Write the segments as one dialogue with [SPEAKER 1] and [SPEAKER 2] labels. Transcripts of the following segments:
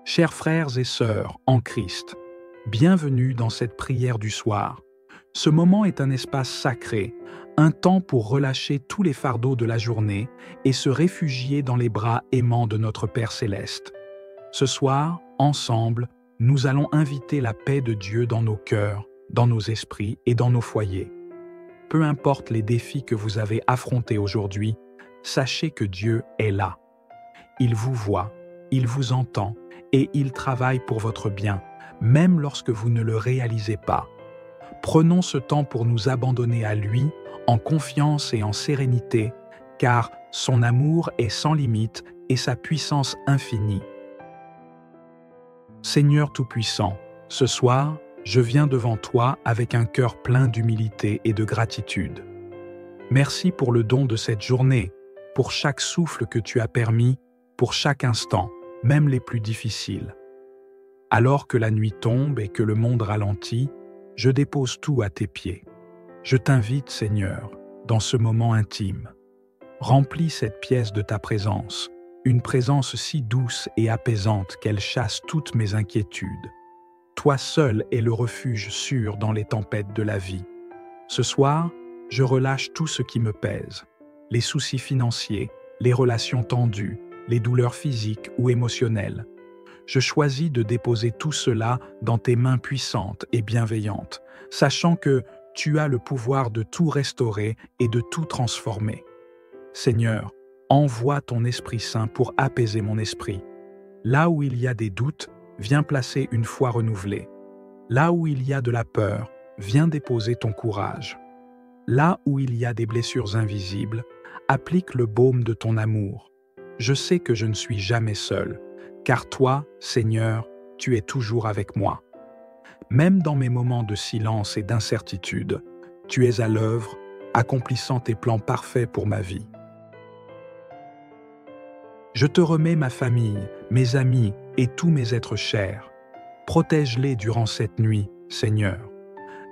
[SPEAKER 1] Chers frères et sœurs en Christ, bienvenue dans cette prière du soir. Ce moment est un espace sacré, un temps pour relâcher tous les fardeaux de la journée et se réfugier dans les bras aimants de notre Père céleste. Ce soir, ensemble, nous allons inviter la paix de Dieu dans nos cœurs, dans nos esprits et dans nos foyers. Peu importe les défis que vous avez affrontés aujourd'hui, sachez que Dieu est là. Il vous voit, il vous entend et il travaille pour votre bien, même lorsque vous ne le réalisez pas. Prenons ce temps pour nous abandonner à lui, en confiance et en sérénité, car son amour est sans limite et sa puissance infinie. Seigneur Tout-Puissant, ce soir, je viens devant toi avec un cœur plein d'humilité et de gratitude. Merci pour le don de cette journée, pour chaque souffle que tu as permis, pour chaque instant, même les plus difficiles. Alors que la nuit tombe et que le monde ralentit, je dépose tout à tes pieds. Je t'invite, Seigneur, dans ce moment intime. Remplis cette pièce de ta présence, une présence si douce et apaisante qu'elle chasse toutes mes inquiétudes. Toi seul es le refuge sûr dans les tempêtes de la vie. Ce soir, je relâche tout ce qui me pèse, les soucis financiers, les relations tendues, les douleurs physiques ou émotionnelles. Je choisis de déposer tout cela dans tes mains puissantes et bienveillantes, sachant que tu as le pouvoir de tout restaurer et de tout transformer. Seigneur, envoie ton Esprit Saint pour apaiser mon esprit. Là où il y a des doutes, viens placer une foi renouvelée. Là où il y a de la peur, viens déposer ton courage. Là où il y a des blessures invisibles, applique le baume de ton amour. Je sais que je ne suis jamais seul, car toi, Seigneur, tu es toujours avec moi. Même dans mes moments de silence et d'incertitude, tu es à l'œuvre, accomplissant tes plans parfaits pour ma vie. Je te remets ma famille, mes amis et tous mes êtres chers. Protège-les durant cette nuit, Seigneur.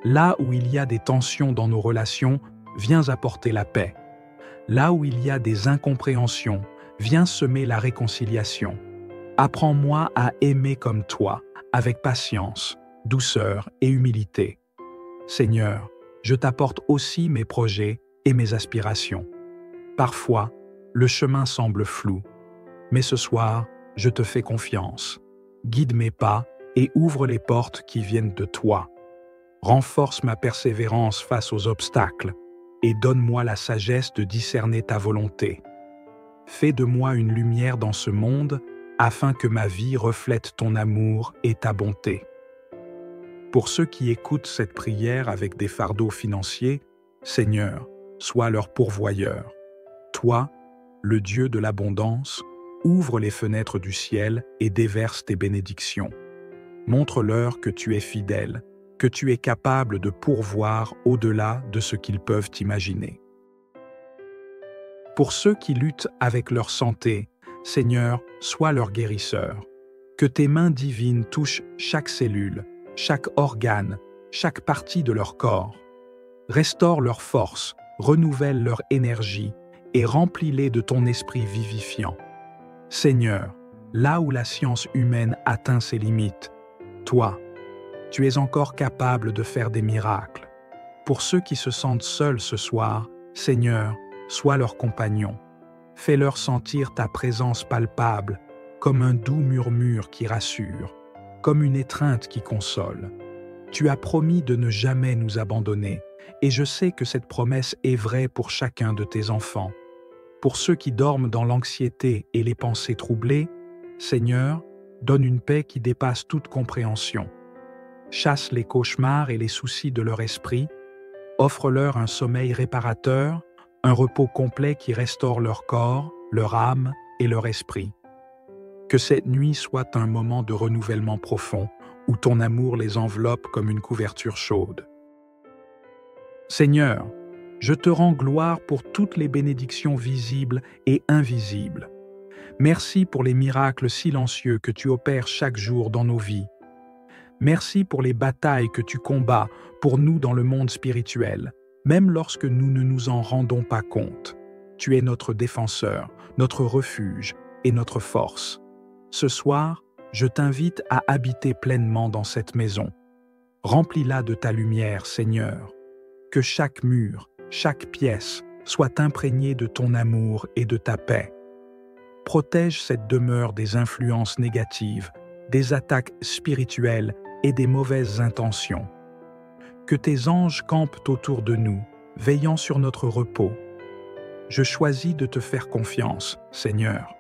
[SPEAKER 1] Là où il y a des tensions dans nos relations, viens apporter la paix. Là où il y a des incompréhensions, viens semer la réconciliation. Apprends-moi à aimer comme toi, avec patience, douceur et humilité. Seigneur, je t'apporte aussi mes projets et mes aspirations. Parfois, le chemin semble flou, mais ce soir, je te fais confiance. Guide mes pas et ouvre les portes qui viennent de toi. Renforce ma persévérance face aux obstacles et donne-moi la sagesse de discerner ta volonté. Fais de moi une lumière dans ce monde afin que ma vie reflète ton amour et ta bonté. Pour ceux qui écoutent cette prière avec des fardeaux financiers, Seigneur, sois leur pourvoyeur. Toi, le Dieu de l'abondance, ouvre les fenêtres du ciel et déverse tes bénédictions. Montre-leur que tu es fidèle, que tu es capable de pourvoir au-delà de ce qu'ils peuvent imaginer. Pour ceux qui luttent avec leur santé, Seigneur, sois leur guérisseur. Que tes mains divines touchent chaque cellule, chaque organe, chaque partie de leur corps. Restaure leur force, renouvelle leur énergie et remplis-les de ton esprit vivifiant. Seigneur, là où la science humaine atteint ses limites, toi, tu es encore capable de faire des miracles. Pour ceux qui se sentent seuls ce soir, Seigneur, sois leur compagnon. Fais-leur sentir ta présence palpable, comme un doux murmure qui rassure, comme une étreinte qui console. Tu as promis de ne jamais nous abandonner, et je sais que cette promesse est vraie pour chacun de tes enfants. Pour ceux qui dorment dans l'anxiété et les pensées troublées, Seigneur, donne une paix qui dépasse toute compréhension. Chasse les cauchemars et les soucis de leur esprit, offre-leur un sommeil réparateur, un repos complet qui restaure leur corps, leur âme et leur esprit. Que cette nuit soit un moment de renouvellement profond, où ton amour les enveloppe comme une couverture chaude. Seigneur, je te rends gloire pour toutes les bénédictions visibles et invisibles. Merci pour les miracles silencieux que tu opères chaque jour dans nos vies. Merci pour les batailles que tu combats pour nous dans le monde spirituel, même lorsque nous ne nous en rendons pas compte. Tu es notre défenseur, notre refuge et notre force. Ce soir, je t'invite à habiter pleinement dans cette maison. Remplis-la de ta lumière, Seigneur. Que chaque mur, chaque pièce soit imprégnée de ton amour et de ta paix. Protège cette demeure des influences négatives, des attaques spirituelles et des mauvaises intentions. Que tes anges campent autour de nous, veillant sur notre repos. Je choisis de te faire confiance, Seigneur.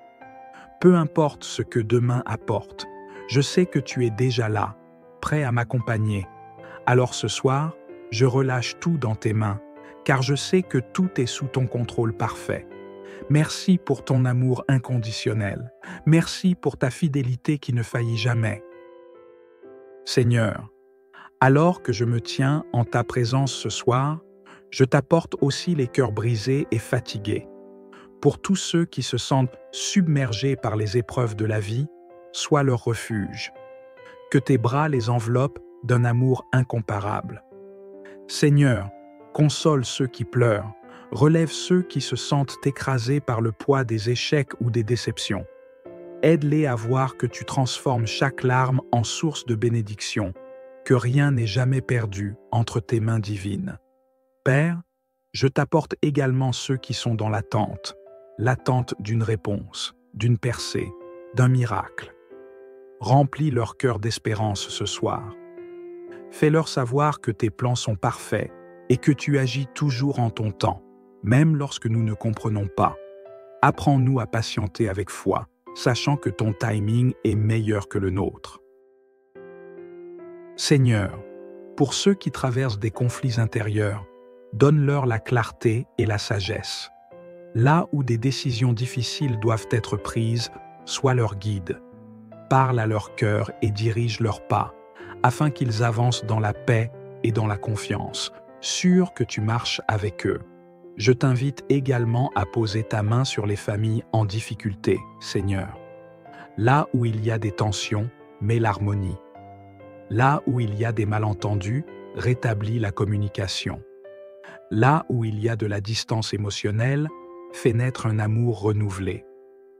[SPEAKER 1] Peu importe ce que demain apporte, je sais que tu es déjà là, prêt à m'accompagner. Alors ce soir, je relâche tout dans tes mains, car je sais que tout est sous ton contrôle parfait. Merci pour ton amour inconditionnel. Merci pour ta fidélité qui ne faillit jamais. Seigneur, alors que je me tiens en ta présence ce soir, je t'apporte aussi les cœurs brisés et fatigués. Pour tous ceux qui se sentent submergés par les épreuves de la vie, sois leur refuge. Que tes bras les enveloppent d'un amour incomparable. Seigneur, console ceux qui pleurent, relève ceux qui se sentent écrasés par le poids des échecs ou des déceptions. Aide-les à voir que tu transformes chaque larme en source de bénédiction, que rien n'est jamais perdu entre tes mains divines. Père, je t'apporte également ceux qui sont dans l'attente d'une réponse, d'une percée, d'un miracle. Remplis leur cœur d'espérance ce soir. Fais-leur savoir que tes plans sont parfaits et que tu agis toujours en ton temps, même lorsque nous ne comprenons pas. Apprends-nous à patienter avec foi, sachant que ton timing est meilleur que le nôtre. Seigneur, pour ceux qui traversent des conflits intérieurs, donne-leur la clarté et la sagesse. Là où des décisions difficiles doivent être prises, sois leur guide. Parle à leur cœur et dirige leurs pas, afin qu'ils avancent dans la paix et dans la confiance, sûrs que tu marches avec eux. Je t'invite également à poser ta main sur les familles en difficulté, Seigneur. Là où il y a des tensions, mets l'harmonie. Là où il y a des malentendus, rétablis la communication. Là où il y a de la distance émotionnelle, fais naître un amour renouvelé.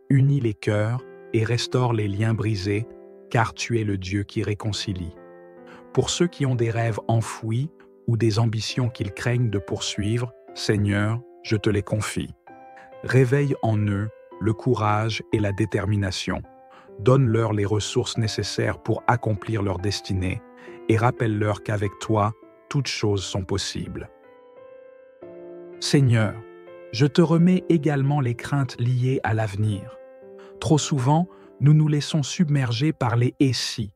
[SPEAKER 1] Unis les cœurs et restaure les liens brisés, car tu es le Dieu qui réconcilie. Pour ceux qui ont des rêves enfouis ou des ambitions qu'ils craignent de poursuivre, Seigneur, je te les confie. Réveille en eux le courage et la détermination. Donne-leur les ressources nécessaires pour accomplir leur destinée et rappelle-leur qu'avec toi, toutes choses sont possibles. Seigneur, je te remets également les craintes liées à l'avenir. Trop souvent, nous nous laissons submerger par les « et si ».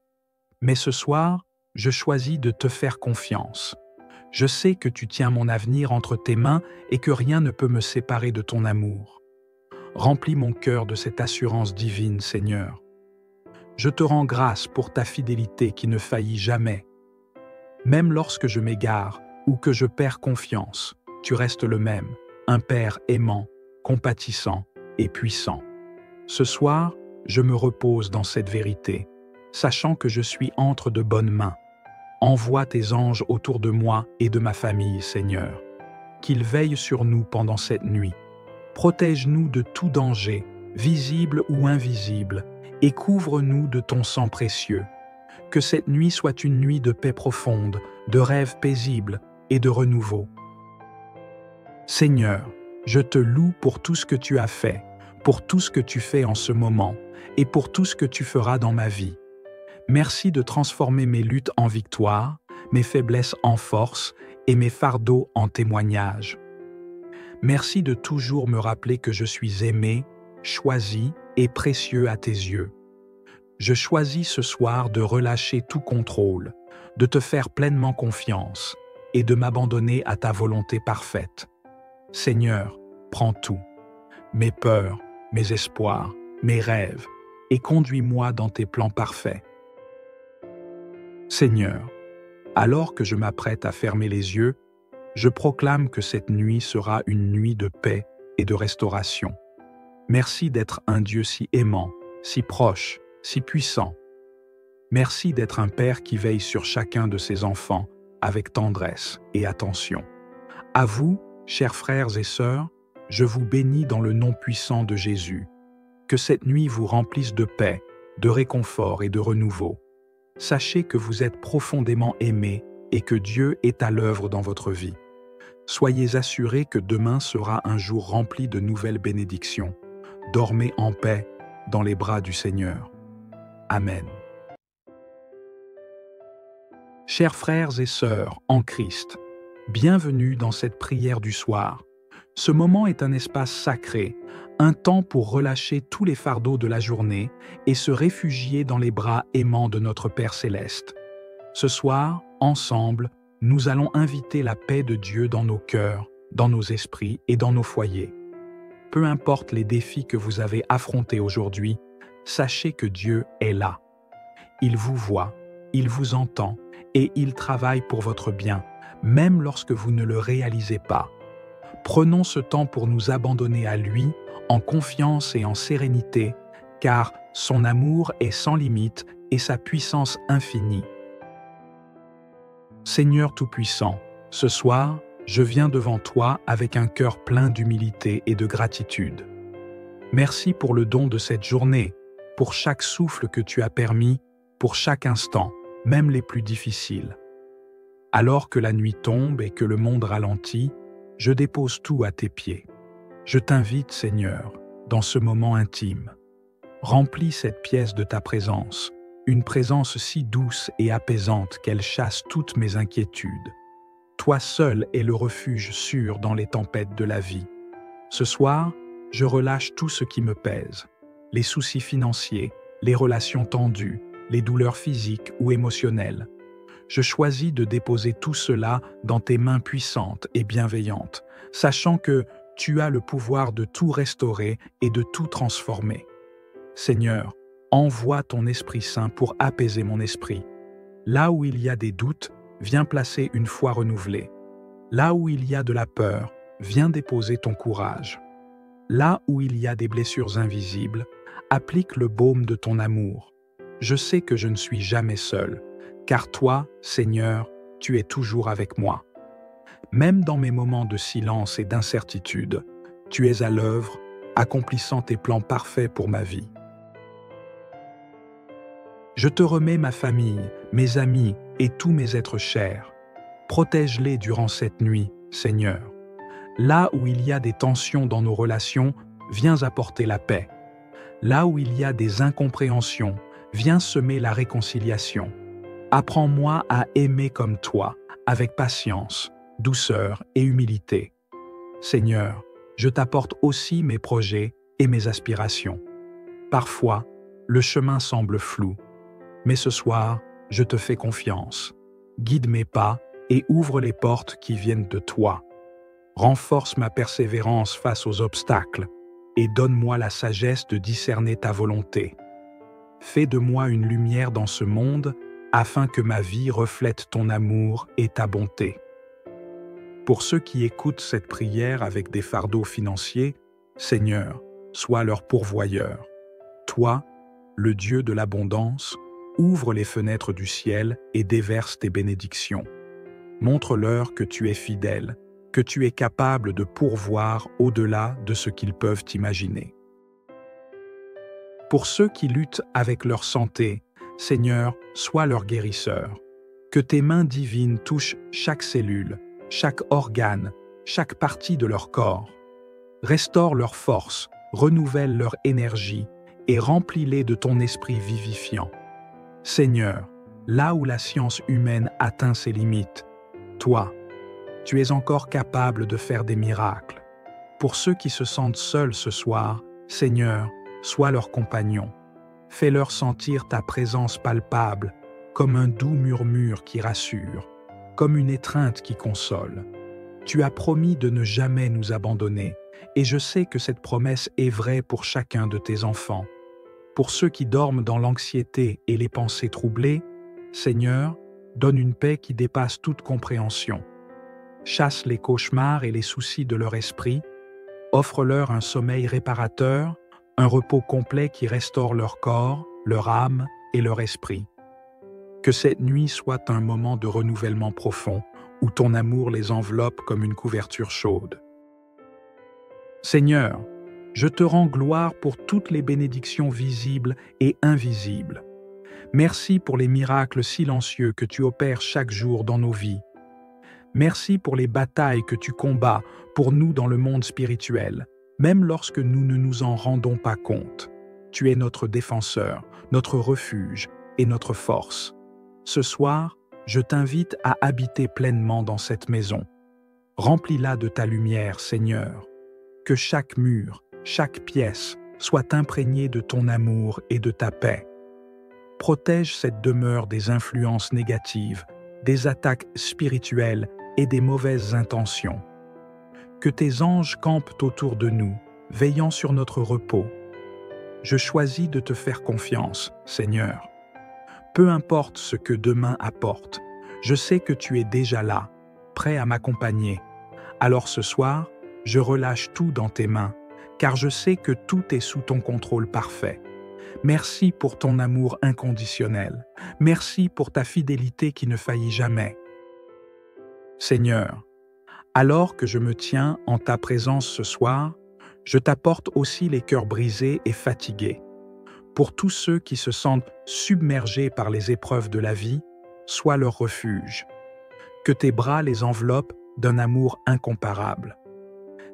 [SPEAKER 1] Mais ce soir, je choisis de te faire confiance. Je sais que tu tiens mon avenir entre tes mains et que rien ne peut me séparer de ton amour. Remplis mon cœur de cette assurance divine, Seigneur. Je te rends grâce pour ta fidélité qui ne faillit jamais. Même lorsque je m'égare ou que je perds confiance, tu restes le même, un Père aimant, compatissant et puissant. Ce soir, je me repose dans cette vérité, sachant que je suis entre de bonnes mains. Envoie tes anges autour de moi et de ma famille, Seigneur. Qu'ils veillent sur nous pendant cette nuit. Protège-nous de tout danger, visible ou invisible, et couvre-nous de ton sang précieux. Que cette nuit soit une nuit de paix profonde, de rêves paisibles et de renouveau. Seigneur, je te loue pour tout ce que tu as fait, pour tout ce que tu fais en ce moment, et pour tout ce que tu feras dans ma vie. Merci de transformer mes luttes en victoire, mes faiblesses en force et mes fardeaux en témoignages. Merci de toujours me rappeler que je suis aimé, choisi et précieux à tes yeux. Je choisis ce soir de relâcher tout contrôle, de te faire pleinement confiance et de m'abandonner à ta volonté parfaite. Seigneur, prends tout, mes peurs, mes espoirs, mes rêves, et conduis-moi dans tes plans parfaits. Seigneur, alors que je m'apprête à fermer les yeux, je proclame que cette nuit sera une nuit de paix et de restauration. Merci d'être un Dieu si aimant, si proche, si puissant. Merci d'être un Père qui veille sur chacun de ses enfants avec tendresse et attention. À vous, chers frères et sœurs, je vous bénis dans le nom puissant de Jésus. Que cette nuit vous remplisse de paix, de réconfort et de renouveau. Sachez que vous êtes profondément aimé et que Dieu est à l'œuvre dans votre vie. Soyez assurés que demain sera un jour rempli de nouvelles bénédictions. Dormez en paix dans les bras du Seigneur. Amen. Chers frères et sœurs en Christ, bienvenue dans cette prière du soir. Ce moment est un espace sacré, un temps pour relâcher tous les fardeaux de la journée et se réfugier dans les bras aimants de notre Père céleste. Ce soir, ensemble, nous allons inviter la paix de Dieu dans nos cœurs, dans nos esprits et dans nos foyers. Peu importe les défis que vous avez affrontés aujourd'hui, sachez que Dieu est là. Il vous voit, il vous entend et il travaille pour votre bien, même lorsque vous ne le réalisez pas. Prenons ce temps pour nous abandonner à lui, en confiance et en sérénité, car son amour est sans limite et sa puissance infinie. Seigneur Tout-Puissant, ce soir, je viens devant toi avec un cœur plein d'humilité et de gratitude. Merci pour le don de cette journée, pour chaque souffle que tu as permis, pour chaque instant, même les plus difficiles. Alors que la nuit tombe et que le monde ralentit, je dépose tout à tes pieds. Je t'invite, Seigneur, dans ce moment intime. Remplis cette pièce de ta présence, une présence si douce et apaisante qu'elle chasse toutes mes inquiétudes. Toi seul es le refuge sûr dans les tempêtes de la vie. Ce soir, je relâche tout ce qui me pèse, les soucis financiers, les relations tendues, les douleurs physiques ou émotionnelles. Je choisis de déposer tout cela dans tes mains puissantes et bienveillantes, sachant que tu as le pouvoir de tout restaurer et de tout transformer. Seigneur, envoie ton Esprit Saint pour apaiser mon esprit. Là où il y a des doutes, viens placer une foi renouvelée. Là où il y a de la peur, viens déposer ton courage. Là où il y a des blessures invisibles, applique le baume de ton amour. Je sais que je ne suis jamais seul, car toi, Seigneur, tu es toujours avec moi. Même dans mes moments de silence et d'incertitude, tu es à l'œuvre, accomplissant tes plans parfaits pour ma vie. Je te remets ma famille, mes amis et tous mes êtres chers. Protège-les durant cette nuit, Seigneur. Là où il y a des tensions dans nos relations, viens apporter la paix. Là où il y a des incompréhensions, viens semer la réconciliation. Apprends-moi à aimer comme toi, avec patience, douceur et humilité. Seigneur, je t'apporte aussi mes projets et mes aspirations. Parfois, le chemin semble flou, mais ce soir, je te fais confiance. Guide mes pas et ouvre les portes qui viennent de toi. Renforce ma persévérance face aux obstacles et donne-moi la sagesse de discerner ta volonté. Fais de moi une lumière dans ce monde afin que ma vie reflète ton amour et ta bonté. Pour ceux qui écoutent cette prière avec des fardeaux financiers, Seigneur, sois leur pourvoyeur. Toi, le Dieu de l'abondance, ouvre les fenêtres du ciel et déverse tes bénédictions. Montre-leur que tu es fidèle, que tu es capable de pourvoir au-delà de ce qu'ils peuvent imaginer. Pour ceux qui luttent avec leur santé, Seigneur, sois leur guérisseur. Que tes mains divines touchent chaque cellule, chaque organe, chaque partie de leur corps. Restaure leur force, renouvelle leur énergie et remplis-les de ton esprit vivifiant. Seigneur, là où la science humaine atteint ses limites, toi, tu es encore capable de faire des miracles. Pour ceux qui se sentent seuls ce soir, Seigneur, sois leur compagnon. Fais-leur sentir ta présence palpable, comme un doux murmure qui rassure, comme une étreinte qui console. Tu as promis de ne jamais nous abandonner, et je sais que cette promesse est vraie pour chacun de tes enfants. Pour ceux qui dorment dans l'anxiété et les pensées troublées, Seigneur, donne une paix qui dépasse toute compréhension. Chasse les cauchemars et les soucis de leur esprit, offre-leur un sommeil réparateur, un repos complet qui restaure leur corps, leur âme et leur esprit. Que cette nuit soit un moment de renouvellement profond, où ton amour les enveloppe comme une couverture chaude. Seigneur, Je te rends gloire pour toutes les bénédictions visibles et invisibles. Merci pour les miracles silencieux que tu opères chaque jour dans nos vies. Merci pour les batailles que tu combats pour nous dans le monde spirituel, même lorsque nous ne nous en rendons pas compte. Tu es notre défenseur, notre refuge et notre force. Ce soir, je t'invite à habiter pleinement dans cette maison. Remplis-la de ta lumière, Seigneur. Que chaque mur, chaque pièce soit imprégnée de ton amour et de ta paix. Protège cette demeure des influences négatives, des attaques spirituelles et des mauvaises intentions. Que tes anges campent autour de nous, veillant sur notre repos. Je choisis de te faire confiance, Seigneur. Peu importe ce que demain apporte, je sais que tu es déjà là, prêt à m'accompagner. Alors ce soir, je relâche tout dans tes mains, car je sais que tout est sous ton contrôle parfait. Merci pour ton amour inconditionnel. Merci pour ta fidélité qui ne faillit jamais. Seigneur, alors que je me tiens en ta présence ce soir, je t'apporte aussi les cœurs brisés et fatigués. Pour tous ceux qui se sentent submergés par les épreuves de la vie, sois leur refuge. Que tes bras les enveloppent d'un amour incomparable.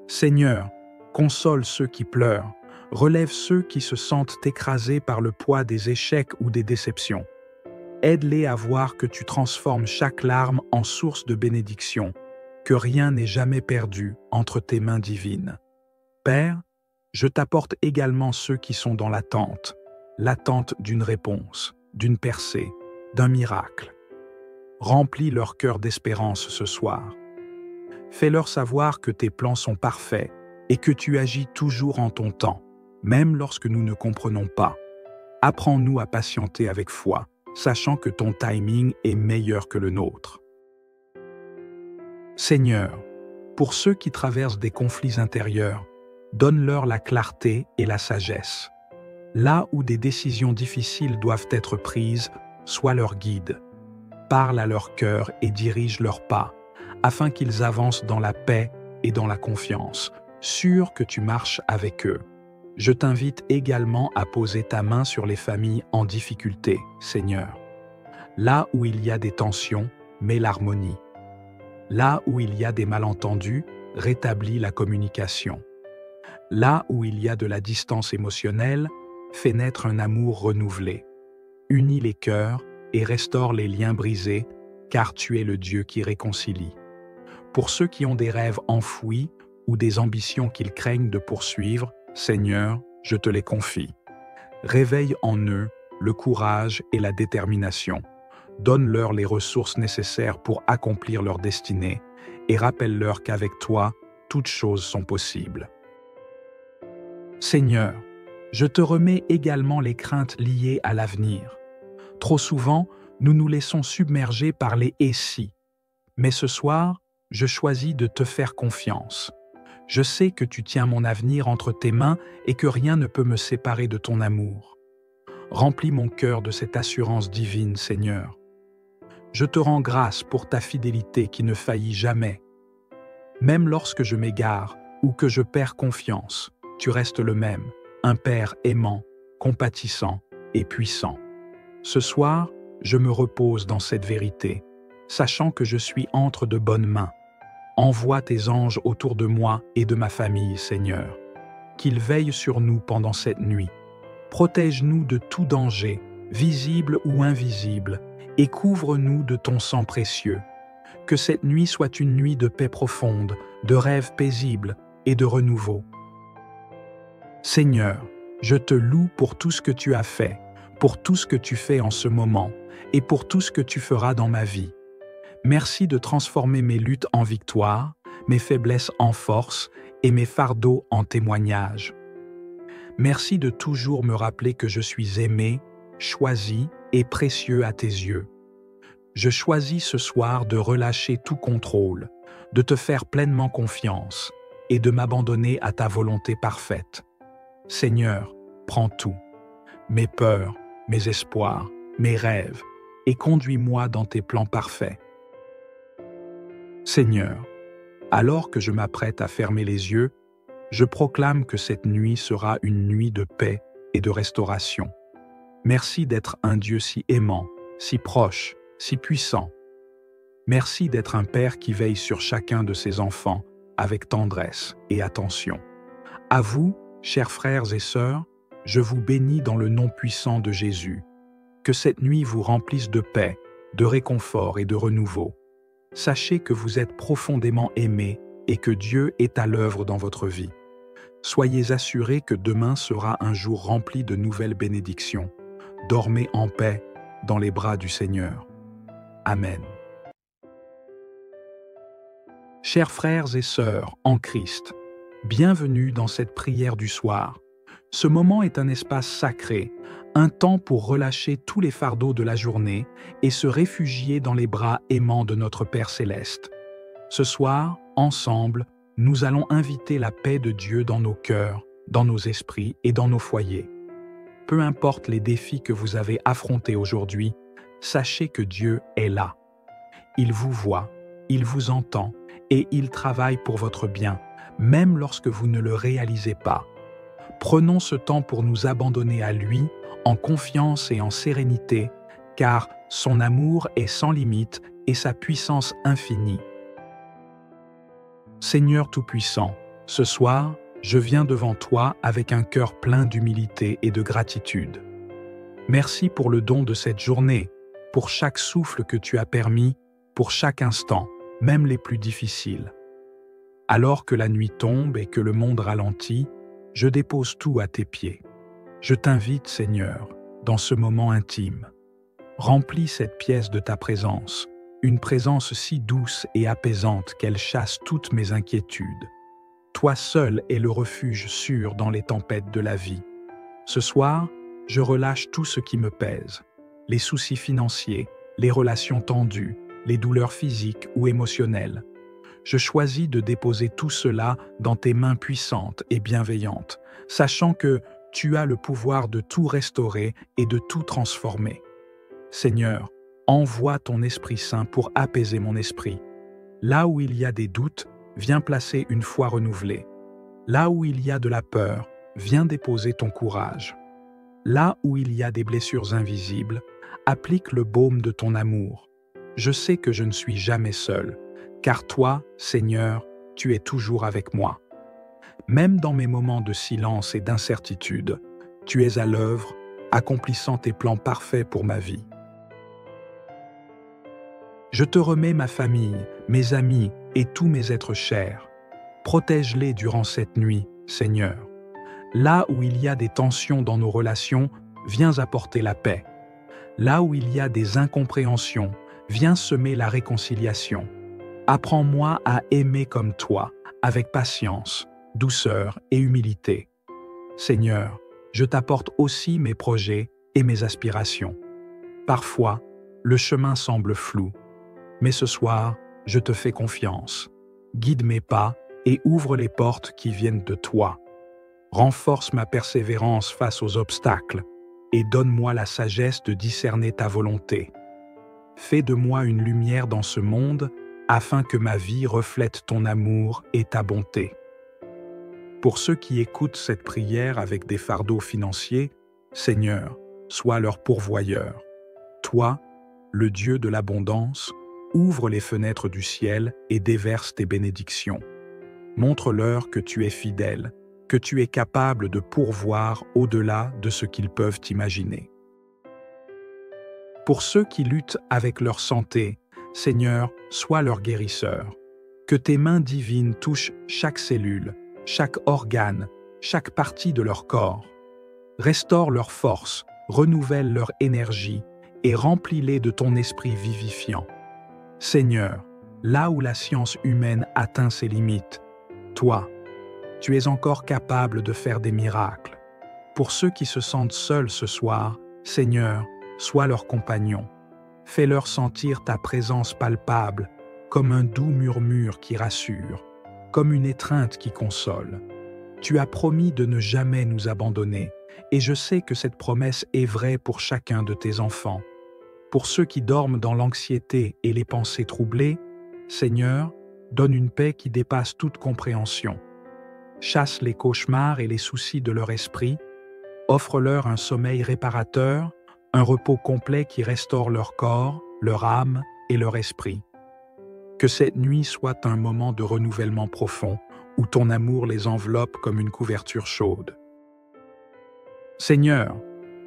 [SPEAKER 1] Seigneur, console ceux qui pleurent, relève ceux qui se sentent écrasés par le poids des échecs ou des déceptions. Aide-les à voir que tu transformes chaque larme en source de bénédiction, que rien n'est jamais perdu entre tes mains divines. Père, je t'apporte également ceux qui sont dans l'attente d'une réponse, d'une percée, d'un miracle. Remplis leur cœur d'espérance ce soir. Fais-leur savoir que tes plans sont parfaits et que tu agis toujours en ton temps, même lorsque nous ne comprenons pas. Apprends-nous à patienter avec foi, sachant que ton timing est meilleur que le nôtre. Seigneur, pour ceux qui traversent des conflits intérieurs, donne-leur la clarté et la sagesse. Là où des décisions difficiles doivent être prises, sois leur guide. Parle à leur cœur et dirige leurs pas, afin qu'ils avancent dans la paix et dans la confiance, sûrs que tu marches avec eux. Je t'invite également à poser ta main sur les familles en difficulté, Seigneur. Là où il y a des tensions, mets l'harmonie. Là où il y a des malentendus, rétablis la communication. Là où il y a de la distance émotionnelle, fais naître un amour renouvelé. Unis les cœurs et restaure les liens brisés, car tu es le Dieu qui réconcilie. Pour ceux qui ont des rêves enfouis ou des ambitions qu'ils craignent de poursuivre, Seigneur, je te les confie. Réveille en eux le courage et la détermination. Donne-leur les ressources nécessaires pour accomplir leur destinée et rappelle-leur qu'avec toi, toutes choses sont possibles. Seigneur, je te remets également les craintes liées à l'avenir. Trop souvent, nous nous laissons submerger par les « et si ». Mais ce soir, je choisis de te faire confiance. Je sais que tu tiens mon avenir entre tes mains et que rien ne peut me séparer de ton amour. Remplis mon cœur de cette assurance divine, Seigneur. Je te rends grâce pour ta fidélité qui ne faillit jamais. Même lorsque je m'égare ou que je perds confiance, tu restes le même, un Père aimant, compatissant et puissant. Ce soir, je me repose dans cette vérité, sachant que je suis entre de bonnes mains. Envoie tes anges autour de moi et de ma famille, Seigneur. Qu'ils veillent sur nous pendant cette nuit. Protège-nous de tout danger, visible ou invisible, et couvre-nous de ton sang précieux. Que cette nuit soit une nuit de paix profonde, de rêves paisibles et de renouveau. Seigneur, je te loue pour tout ce que tu as fait, pour tout ce que tu fais en ce moment, et pour tout ce que tu feras dans ma vie. Merci de transformer mes luttes en victoire, mes faiblesses en force et mes fardeaux en témoignages. Merci de toujours me rappeler que je suis aimé, choisi et précieux à tes yeux. Je choisis ce soir de relâcher tout contrôle, de te faire pleinement confiance et de m'abandonner à ta volonté parfaite. Seigneur, prends tout, mes peurs, mes espoirs, mes rêves, et conduis-moi dans tes plans parfaits. Seigneur, alors que je m'apprête à fermer les yeux, je proclame que cette nuit sera une nuit de paix et de restauration. Merci d'être un Dieu si aimant, si proche, si puissant. Merci d'être un Père qui veille sur chacun de ses enfants avec tendresse et attention. À vous, chers frères et sœurs, je vous bénis dans le nom puissant de Jésus. Que cette nuit vous remplisse de paix, de réconfort et de renouveau. Sachez que vous êtes profondément aimés et que Dieu est à l'œuvre dans votre vie. Soyez assurés que demain sera un jour rempli de nouvelles bénédictions. Dormez en paix dans les bras du Seigneur. Amen. Chers frères et sœurs en Christ, bienvenue dans cette prière du soir. Ce moment est un espace sacré, un temps pour relâcher tous les fardeaux de la journée et se réfugier dans les bras aimants de notre Père céleste. Ce soir, ensemble, nous allons inviter la paix de Dieu dans nos cœurs, dans nos esprits et dans nos foyers. Peu importe les défis que vous avez affrontés aujourd'hui, sachez que Dieu est là. Il vous voit, il vous entend et il travaille pour votre bien, même lorsque vous ne le réalisez pas. Prenons ce temps pour nous abandonner à lui, en confiance et en sérénité, car son amour est sans limite et sa puissance infinie. Seigneur Tout-Puissant, ce soir, je viens devant toi avec un cœur plein d'humilité et de gratitude. Merci pour le don de cette journée, pour chaque souffle que tu as permis, pour chaque instant, même les plus difficiles. Alors que la nuit tombe et que le monde ralentit, je dépose tout à tes pieds. Je t'invite, Seigneur, dans ce moment intime. Remplis cette pièce de ta présence, une présence si douce et apaisante qu'elle chasse toutes mes inquiétudes. Toi seul es le refuge sûr dans les tempêtes de la vie. Ce soir, je relâche tout ce qui me pèse, les soucis financiers, les relations tendues, les douleurs physiques ou émotionnelles. Je choisis de déposer tout cela dans tes mains puissantes et bienveillantes, sachant que tu as le pouvoir de tout restaurer et de tout transformer. Seigneur, envoie ton Esprit Saint pour apaiser mon esprit. Là où il y a des doutes, viens placer une foi renouvelée. Là où il y a de la peur, viens déposer ton courage. Là où il y a des blessures invisibles, applique le baume de ton amour. Je sais que je ne suis jamais seul, car toi, Seigneur, tu es toujours avec moi. Même dans mes moments de silence et d'incertitude, tu es à l'œuvre, accomplissant tes plans parfaits pour ma vie. Je te remets ma famille, mes amis et tous mes êtres chers. Protège-les durant cette nuit, Seigneur. Là où il y a des tensions dans nos relations, viens apporter la paix. Là où il y a des incompréhensions, viens semer la réconciliation. Apprends-moi à aimer comme toi, avec patience, douceur et humilité. Seigneur, je t'apporte aussi mes projets et mes aspirations. Parfois, le chemin semble flou, mais ce soir, je te fais confiance. Guide mes pas et ouvre les portes qui viennent de toi. Renforce ma persévérance face aux obstacles et donne-moi la sagesse de discerner ta volonté. Fais de moi une lumière dans ce monde afin que ma vie reflète ton amour et ta bonté. Pour ceux qui écoutent cette prière avec des fardeaux financiers, Seigneur, sois leur pourvoyeur. Toi, le Dieu de l'abondance, ouvre les fenêtres du ciel et déverse tes bénédictions. Montre-leur que tu es fidèle, que tu es capable de pourvoir au-delà de ce qu'ils peuvent imaginer. Pour ceux qui luttent avec leur santé, Seigneur, sois leur guérisseur. Que tes mains divines touchent chaque cellule, chaque organe, chaque partie de leur corps. Restaure leur force, renouvelle leur énergie et remplis-les de ton esprit vivifiant. Seigneur, là où la science humaine atteint ses limites, toi, tu es encore capable de faire des miracles. Pour ceux qui se sentent seuls ce soir, Seigneur, sois leur compagnon. Fais-leur sentir ta présence palpable, comme un doux murmure qui rassure, comme une étreinte qui console. Tu as promis de ne jamais nous abandonner, et je sais que cette promesse est vraie pour chacun de tes enfants. Pour ceux qui dorment dans l'anxiété et les pensées troublées, Seigneur, donne une paix qui dépasse toute compréhension. chasse les cauchemars et les soucis de leur esprit, offre-leur un sommeil réparateur, un repos complet qui restaure leur corps, leur âme et leur esprit. Que cette nuit soit un moment de renouvellement profond, où ton amour les enveloppe comme une couverture chaude. Seigneur,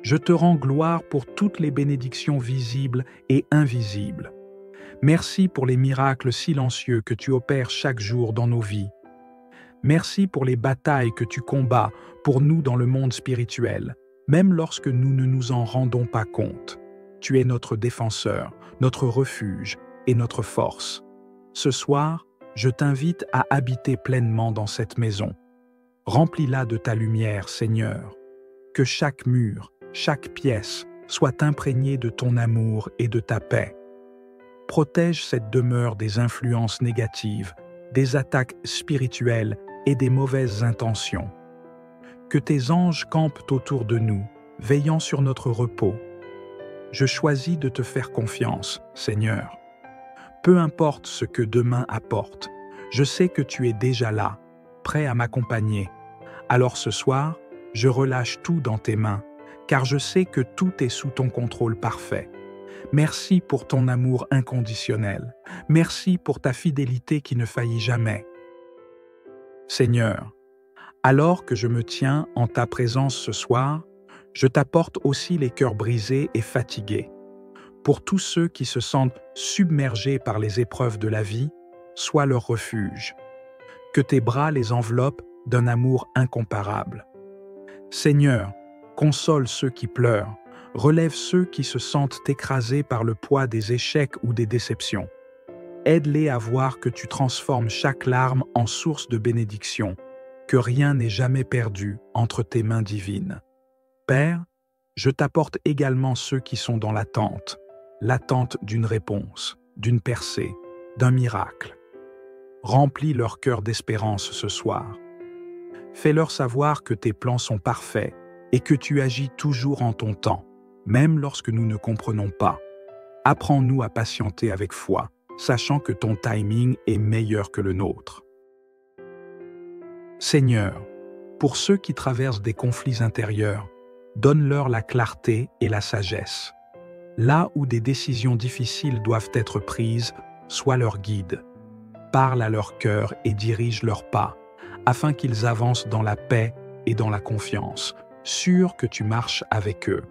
[SPEAKER 1] je te rends gloire pour toutes les bénédictions visibles et invisibles. Merci pour les miracles silencieux que tu opères chaque jour dans nos vies. Merci pour les batailles que tu combats pour nous dans le monde spirituel, même lorsque nous ne nous en rendons pas compte. Tu es notre défenseur, notre refuge et notre force. Ce soir, je t'invite à habiter pleinement dans cette maison. Remplis-la de ta lumière, Seigneur. Que chaque mur, chaque pièce soit imprégnée de ton amour et de ta paix. Protège cette demeure des influences négatives, des attaques spirituelles et des mauvaises intentions. Que tes anges campent autour de nous, veillant sur notre repos. Je choisis de te faire confiance, Seigneur. Peu importe ce que demain apporte, je sais que tu es déjà là, prêt à m'accompagner. Alors ce soir, je relâche tout dans tes mains, car je sais que tout est sous ton contrôle parfait. Merci pour ton amour inconditionnel. Merci pour ta fidélité qui ne faillit jamais. Seigneur, alors que je me tiens en ta présence ce soir, je t'apporte aussi les cœurs brisés et fatigués. Pour tous ceux qui se sentent submergés par les épreuves de la vie, sois leur refuge. Que tes bras les enveloppent d'un amour incomparable. Seigneur, console ceux qui pleurent, relève ceux qui se sentent écrasés par le poids des échecs ou des déceptions. Aide-les à voir que tu transformes chaque larme en source de bénédiction, que rien n'est jamais perdu entre tes mains divines. Père, je t'apporte également ceux qui sont dans l'attente d'une réponse, d'une percée, d'un miracle. Remplis leur cœur d'espérance ce soir. Fais-leur savoir que tes plans sont parfaits et que tu agis toujours en ton temps, même lorsque nous ne comprenons pas. Apprends-nous à patienter avec foi, sachant que ton timing est meilleur que le nôtre. Seigneur, pour ceux qui traversent des conflits intérieurs, donne-leur la clarté et la sagesse. Là où des décisions difficiles doivent être prises, sois leur guide. Parle à leur cœur et dirige leurs pas, afin qu'ils avancent dans la paix et dans la confiance, sûrs que tu marches avec eux.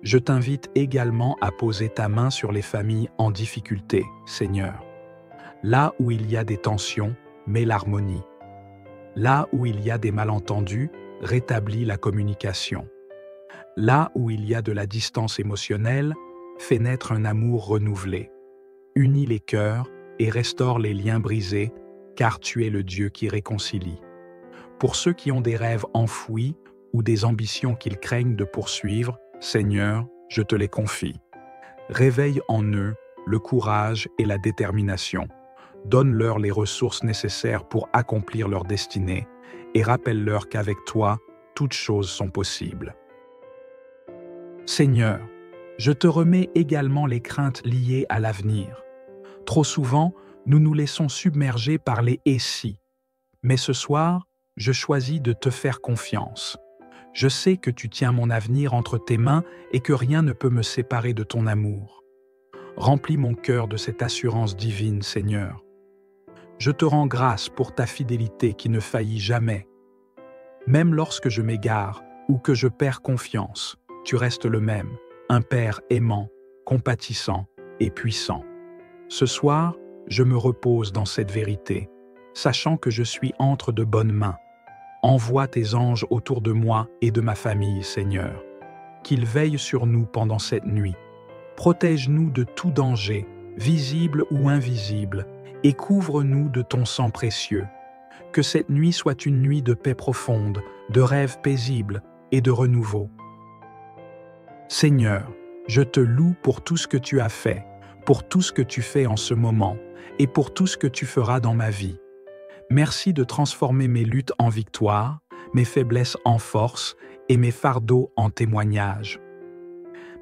[SPEAKER 1] Je t'invite également à poser ta main sur les familles en difficulté, Seigneur. Là où il y a des tensions, mets l'harmonie. Là où il y a des malentendus, rétablis la communication. Là où il y a de la distance émotionnelle, fais naître un amour renouvelé. Unis les cœurs et restaure les liens brisés, car tu es le Dieu qui réconcilie. Pour ceux qui ont des rêves enfouis ou des ambitions qu'ils craignent de poursuivre, Seigneur, je te les confie. Réveille en eux le courage et la détermination. Donne-leur les ressources nécessaires pour accomplir leur destinée et rappelle-leur qu'avec toi, toutes choses sont possibles. Seigneur, je te remets également les craintes liées à l'avenir. Trop souvent, nous nous laissons submerger par les « et si ». Mais ce soir, je choisis de te faire confiance. Je sais que tu tiens mon avenir entre tes mains et que rien ne peut me séparer de ton amour. Remplis mon cœur de cette assurance divine, Seigneur. Je te rends grâce pour ta fidélité qui ne faillit jamais. Même lorsque je m'égare ou que je perds confiance, tu restes le même, un Père aimant, compatissant et puissant. Ce soir, je me repose dans cette vérité, sachant que je suis entre de bonnes mains. Envoie tes anges autour de moi et de ma famille, Seigneur. Qu'ils veillent sur nous pendant cette nuit. Protège-nous de tout danger, visible ou invisible, et couvre-nous de ton sang précieux. Que cette nuit soit une nuit de paix profonde, de rêves paisibles et de renouveau. Seigneur, je te loue pour tout ce que tu as fait, pour tout ce que tu fais en ce moment, et pour tout ce que tu feras dans ma vie. Merci de transformer mes luttes en victoire, mes faiblesses en force et mes fardeaux en témoignages.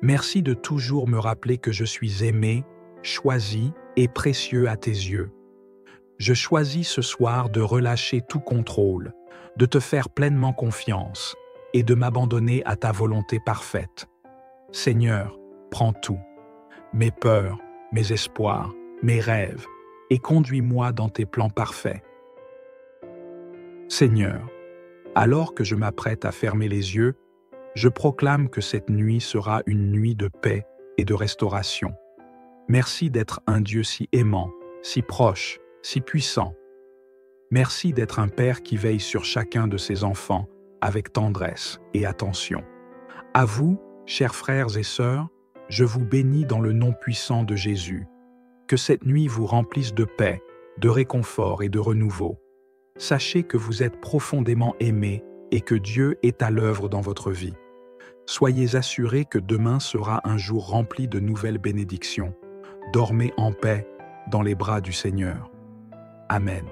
[SPEAKER 1] Merci de toujours me rappeler que je suis aimé, choisi et précieux à tes yeux. Je choisis ce soir de relâcher tout contrôle, de te faire pleinement confiance et de m'abandonner à ta volonté parfaite. Seigneur, prends tout, mes peurs, mes espoirs, mes rêves, et conduis-moi dans tes plans parfaits. Seigneur, alors que je m'apprête à fermer les yeux, je proclame que cette nuit sera une nuit de paix et de restauration. Merci d'être un Dieu si aimant, si proche, si puissant. Merci d'être un Père qui veille sur chacun de ses enfants avec tendresse et attention. À vous, chers frères et sœurs, je vous bénis dans le nom puissant de Jésus. Que cette nuit vous remplisse de paix, de réconfort et de renouveau. Sachez que vous êtes profondément aimés et que Dieu est à l'œuvre dans votre vie. Soyez assurés que demain sera un jour rempli de nouvelles bénédictions. Dormez en paix dans les bras du Seigneur. Amen.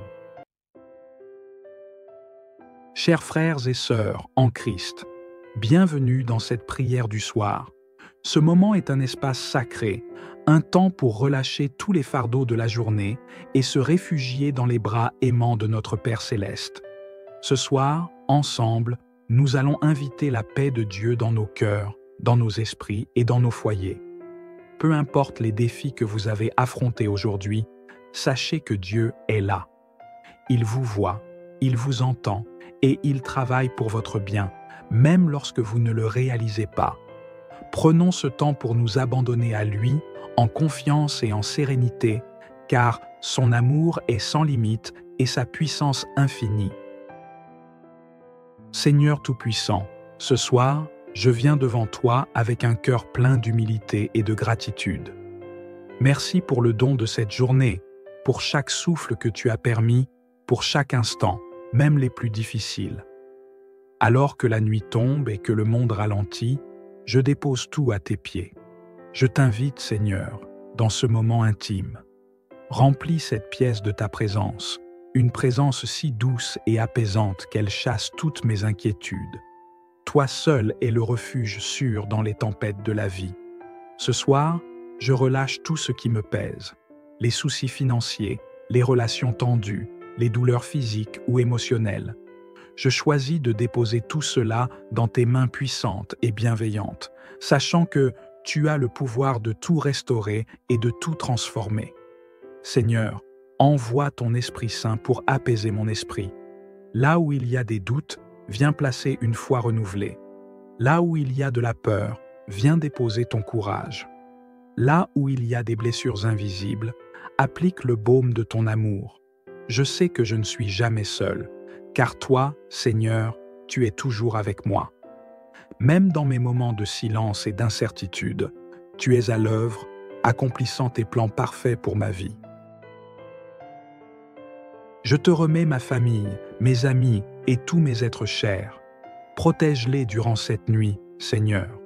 [SPEAKER 1] Chers frères et sœurs en Christ, bienvenue dans cette prière du soir. Ce moment est un espace sacré, un temps pour relâcher tous les fardeaux de la journée et se réfugier dans les bras aimants de notre Père Céleste. Ce soir, ensemble, nous allons inviter la paix de Dieu dans nos cœurs, dans nos esprits et dans nos foyers. Peu importe les défis que vous avez affrontés aujourd'hui, sachez que Dieu est là. Il vous voit, il vous entend et il travaille pour votre bien, même lorsque vous ne le réalisez pas. Prenons ce temps pour nous abandonner à lui, en confiance et en sérénité, car son amour est sans limite et sa puissance infinie. Seigneur Tout-Puissant, ce soir, je viens devant toi avec un cœur plein d'humilité et de gratitude. Merci pour le don de cette journée, pour chaque souffle que tu as permis, pour chaque instant, même les plus difficiles. Alors que la nuit tombe et que le monde ralentit, je dépose tout à tes pieds. Je t'invite, Seigneur, dans ce moment intime. Remplis cette pièce de ta présence, une présence si douce et apaisante qu'elle chasse toutes mes inquiétudes. Toi seul es le refuge sûr dans les tempêtes de la vie. Ce soir, je relâche tout ce qui me pèse, les soucis financiers, les relations tendues, les douleurs physiques ou émotionnelles. Je choisis de déposer tout cela dans tes mains puissantes et bienveillantes, sachant que tu as le pouvoir de tout restaurer et de tout transformer. Seigneur, envoie ton Esprit Saint pour apaiser mon esprit. Là où il y a des doutes, viens placer une foi renouvelée. Là où il y a de la peur, viens déposer ton courage. Là où il y a des blessures invisibles, applique le baume de ton amour. Je sais que je ne suis jamais seul, car toi, Seigneur, tu es toujours avec moi. Même dans mes moments de silence et d'incertitude, tu es à l'œuvre, accomplissant tes plans parfaits pour ma vie. Je te remets ma famille, mes amis et tous mes êtres chers. Protège-les durant cette nuit, Seigneur.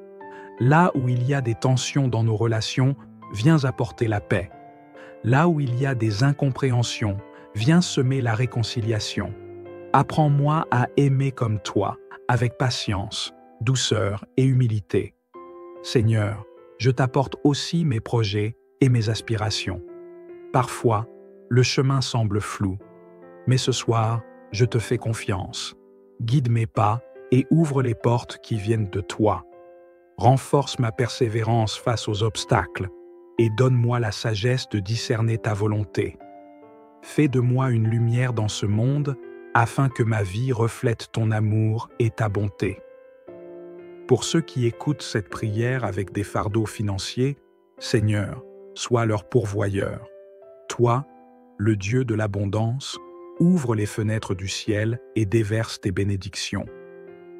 [SPEAKER 1] Là où il y a des tensions dans nos relations, viens apporter la paix. Là où il y a des incompréhensions, viens semer la réconciliation. Apprends-moi à aimer comme toi, avec patience, douceur et humilité. Seigneur, je t'apporte aussi mes projets et mes aspirations. Parfois, le chemin semble flou, mais ce soir, je te fais confiance. Guide mes pas et ouvre les portes qui viennent de toi. Renforce ma persévérance face aux obstacles et donne-moi la sagesse de discerner ta volonté. Fais de moi une lumière dans ce monde afin que ma vie reflète ton amour et ta bonté. Pour ceux qui écoutent cette prière avec des fardeaux financiers, Seigneur, sois leur pourvoyeur. Toi, le Dieu de l'abondance, ouvre les fenêtres du ciel et déverse tes bénédictions.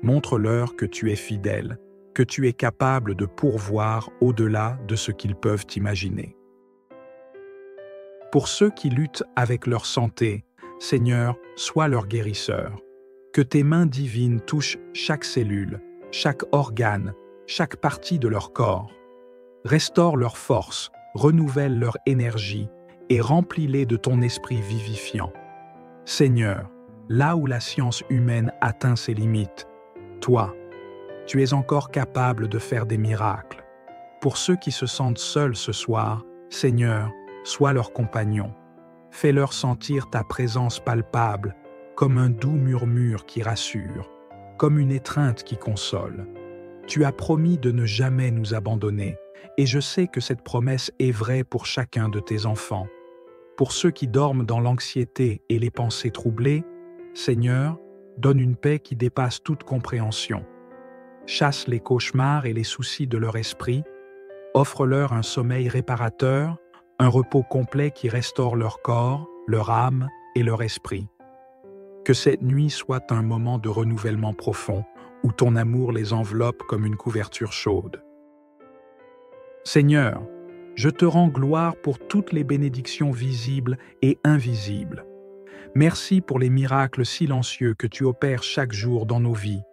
[SPEAKER 1] Montre-leur que tu es fidèle, que tu es capable de pourvoir au-delà de ce qu'ils peuvent imaginer. Pour ceux qui luttent avec leur santé, Seigneur, sois leur guérisseur. Que tes mains divines touchent chaque cellule, chaque organe, chaque partie de leur corps. Restaure leur force, renouvelle leur énergie et remplis-les de ton esprit vivifiant. Seigneur, là où la science humaine atteint ses limites, toi, tu es encore capable de faire des miracles. Pour ceux qui se sentent seuls ce soir, Seigneur, sois leur compagnon. Fais-leur sentir ta présence palpable comme un doux murmure qui rassure, comme une étreinte qui console. Tu as promis de ne jamais nous abandonner, et je sais que cette promesse est vraie pour chacun de tes enfants. Pour ceux qui dorment dans l'anxiété et les pensées troublées, Seigneur, donne une paix qui dépasse toute compréhension. Chasse les cauchemars et les soucis de leur esprit, offre-leur un sommeil réparateur, un repos complet qui restaure leur corps, leur âme et leur esprit. Que cette nuit soit un moment de renouvellement profond, où ton amour les enveloppe comme une couverture chaude. Seigneur, je te rends gloire pour toutes les bénédictions visibles et invisibles. Merci pour les miracles silencieux que tu opères chaque jour dans nos vies.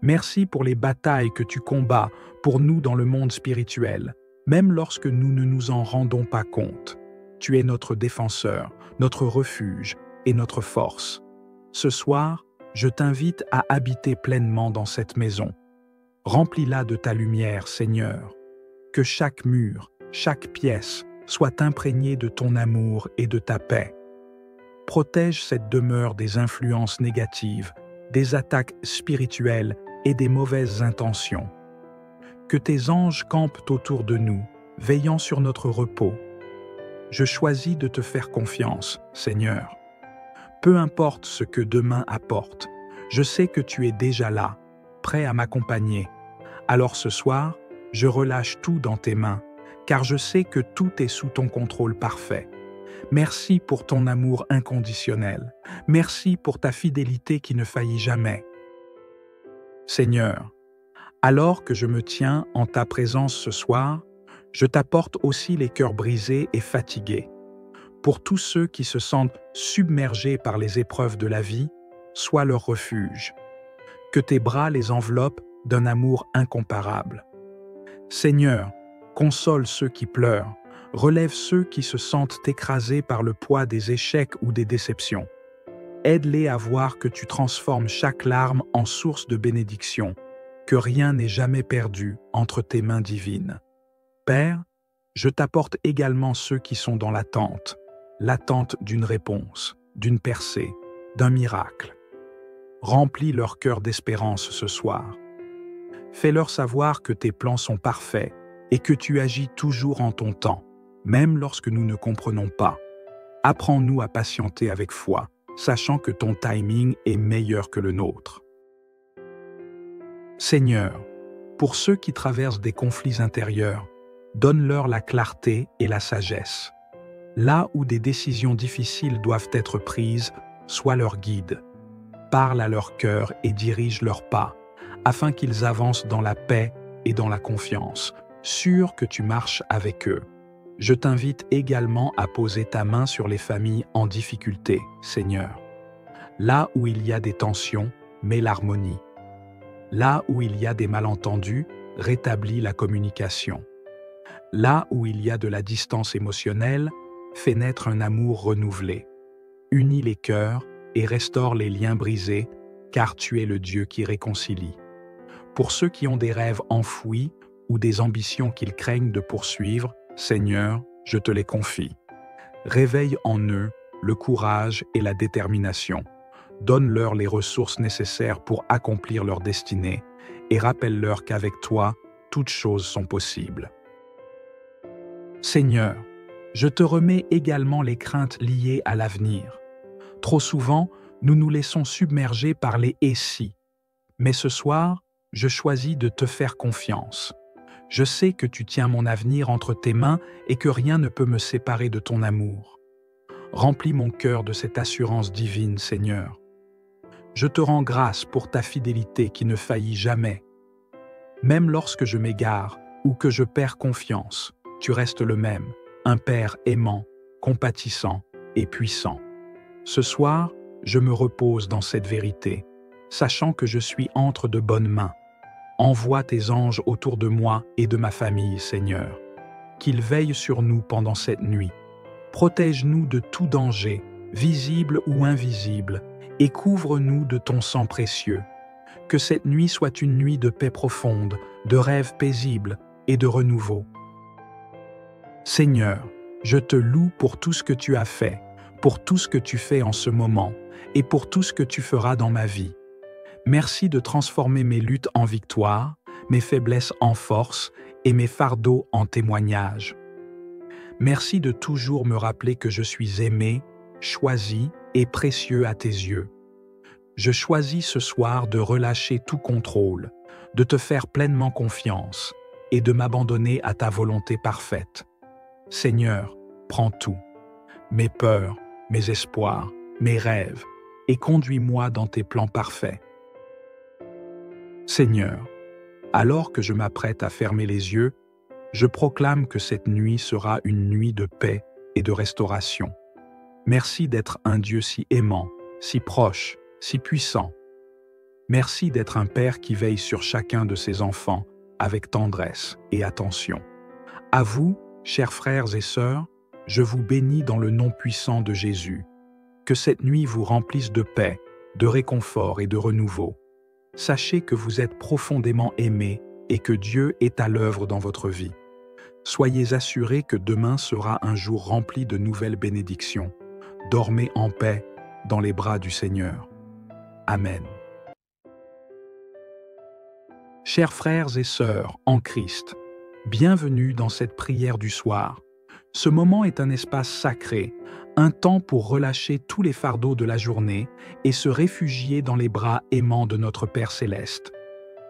[SPEAKER 1] Merci pour les batailles que tu combats pour nous dans le monde spirituel, même lorsque nous ne nous en rendons pas compte. Tu es notre défenseur, notre refuge et notre force. Ce soir, je t'invite à habiter pleinement dans cette maison. Remplis-la de ta lumière, Seigneur. Que chaque mur, chaque pièce soit imprégnée de ton amour et de ta paix. Protège cette demeure des influences négatives, des attaques spirituelles et des mauvaises intentions. Que tes anges campent autour de nous, veillant sur notre repos. Je choisis de te faire confiance, Seigneur. Peu importe ce que demain apporte, je sais que tu es déjà là, prêt à m'accompagner. Alors ce soir, je relâche tout dans tes mains, car je sais que tout est sous ton contrôle parfait. Merci pour ton amour inconditionnel. Merci pour ta fidélité qui ne faillit jamais. Seigneur, alors que je me tiens en ta présence ce soir, je t'apporte aussi les cœurs brisés et fatigués. Pour tous ceux qui se sentent submergés par les épreuves de la vie, sois leur refuge. Que tes bras les enveloppent d'un amour incomparable. Seigneur, console ceux qui pleurent, relève ceux qui se sentent écrasés par le poids des échecs ou des déceptions. Aide-les à voir que tu transformes chaque larme en source de bénédiction, que rien n'est jamais perdu entre tes mains divines. Père, je t'apporte également ceux qui sont dans l'attente d'une réponse, d'une percée, d'un miracle. Remplis leur cœur d'espérance ce soir. Fais-leur savoir que tes plans sont parfaits et que tu agis toujours en ton temps, même lorsque nous ne comprenons pas. Apprends-nous à patienter avec foi, sachant que ton timing est meilleur que le nôtre. Seigneur, pour ceux qui traversent des conflits intérieurs, donne-leur la clarté et la sagesse. Là où des décisions difficiles doivent être prises, sois leur guide. Parle à leur cœur et dirige leurs pas, afin qu'ils avancent dans la paix et dans la confiance, sûrs que tu marches avec eux. Je t'invite également à poser ta main sur les familles en difficulté, Seigneur. Là où il y a des tensions, mets l'harmonie. Là où il y a des malentendus, rétablis la communication. Là où il y a de la distance émotionnelle, fais naître un amour renouvelé. Unis les cœurs et restaure les liens brisés, car tu es le Dieu qui réconcilie. Pour ceux qui ont des rêves enfouis ou des ambitions qu'ils craignent de poursuivre, Seigneur, je te les confie. Réveille en eux le courage et la détermination. Donne-leur les ressources nécessaires pour accomplir leur destinée et rappelle-leur qu'avec toi, toutes choses sont possibles. Seigneur, je te remets également les craintes liées à l'avenir. Trop souvent, nous nous laissons submerger par les « et si ». Mais ce soir, je choisis de te faire confiance. Je sais que tu tiens mon avenir entre tes mains et que rien ne peut me séparer de ton amour. Remplis mon cœur de cette assurance divine, Seigneur. Je te rends grâce pour ta fidélité qui ne faillit jamais. Même lorsque je m'égare ou que je perds confiance, tu restes le même, un Père aimant, compatissant et puissant. Ce soir, je me repose dans cette vérité, sachant que je suis entre de bonnes mains. Envoie tes anges autour de moi et de ma famille, Seigneur. Qu'ils veillent sur nous pendant cette nuit. Protège-nous de tout danger, visible ou invisible, et couvre-nous de ton sang précieux. Que cette nuit soit une nuit de paix profonde, de rêves paisibles et de renouveau. Seigneur, je te loue pour tout ce que tu as fait, pour tout ce que tu fais en ce moment et pour tout ce que tu feras dans ma vie. Merci de transformer mes luttes en victoire, mes faiblesses en force et mes fardeaux en témoignages. Merci de toujours me rappeler que je suis aimé, choisi et précieux à tes yeux. Je choisis ce soir de relâcher tout contrôle, de te faire pleinement confiance et de m'abandonner à ta volonté parfaite. Seigneur, prends tout, mes peurs, mes espoirs, mes rêves, et conduis-moi dans tes plans parfaits. Seigneur, alors que je m'apprête à fermer les yeux, je proclame que cette nuit sera une nuit de paix et de restauration. Merci d'être un Dieu si aimant, si proche, si puissant. Merci d'être un Père qui veille sur chacun de ses enfants avec tendresse et attention. À vous, chers frères et sœurs, je vous bénis dans le nom puissant de Jésus. Que cette nuit vous remplisse de paix, de réconfort et de renouveau. Sachez que vous êtes profondément aimés et que Dieu est à l'œuvre dans votre vie. Soyez assurés que demain sera un jour rempli de nouvelles bénédictions. Dormez en paix dans les bras du Seigneur. Amen. Chers frères et sœurs en Christ, bienvenue dans cette prière du soir. Ce moment est un espace sacré, un temps pour relâcher tous les fardeaux de la journée et se réfugier dans les bras aimants de notre Père céleste.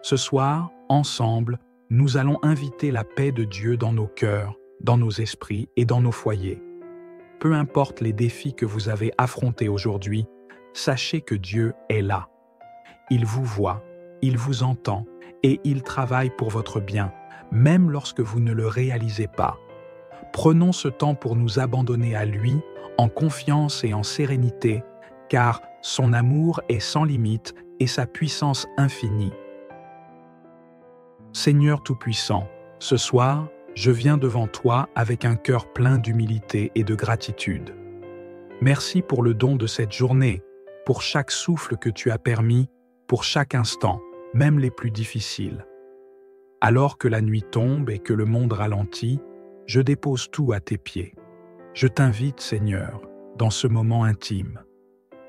[SPEAKER 1] Ce soir, ensemble, nous allons inviter la paix de Dieu dans nos cœurs, dans nos esprits et dans nos foyers. Peu importe les défis que vous avez affrontés aujourd'hui, sachez que Dieu est là. Il vous voit, il vous entend et il travaille pour votre bien, même lorsque vous ne le réalisez pas. Prenons ce temps pour nous abandonner à lui, en confiance et en sérénité, car son amour est sans limite et sa puissance infinie. Seigneur Tout-Puissant, ce soir, je viens devant toi avec un cœur plein d'humilité et de gratitude. Merci pour le don de cette journée, pour chaque souffle que tu as permis, pour chaque instant, même les plus difficiles. Alors que la nuit tombe et que le monde ralentit, je dépose tout à tes pieds. Je t'invite, Seigneur, dans ce moment intime.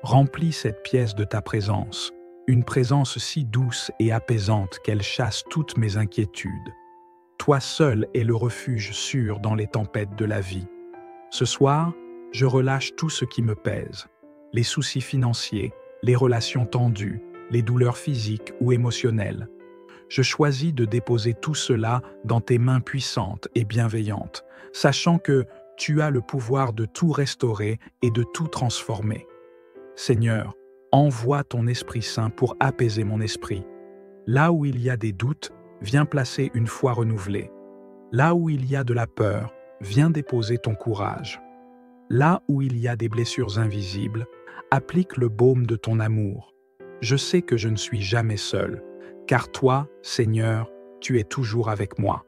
[SPEAKER 1] Remplis cette pièce de ta présence, une présence si douce et apaisante qu'elle chasse toutes mes inquiétudes. Toi seul es le refuge sûr dans les tempêtes de la vie. Ce soir, je relâche tout ce qui me pèse, les soucis financiers, les relations tendues, les douleurs physiques ou émotionnelles. Je choisis de déposer tout cela dans tes mains puissantes et bienveillantes, sachant que tu as le pouvoir de tout restaurer et de tout transformer. Seigneur, envoie ton Esprit Saint pour apaiser mon esprit. Là où il y a des doutes, viens placer une foi renouvelée. Là où il y a de la peur, viens déposer ton courage. Là où il y a des blessures invisibles, applique le baume de ton amour. Je sais que je ne suis jamais seul, car toi, Seigneur, tu es toujours avec moi.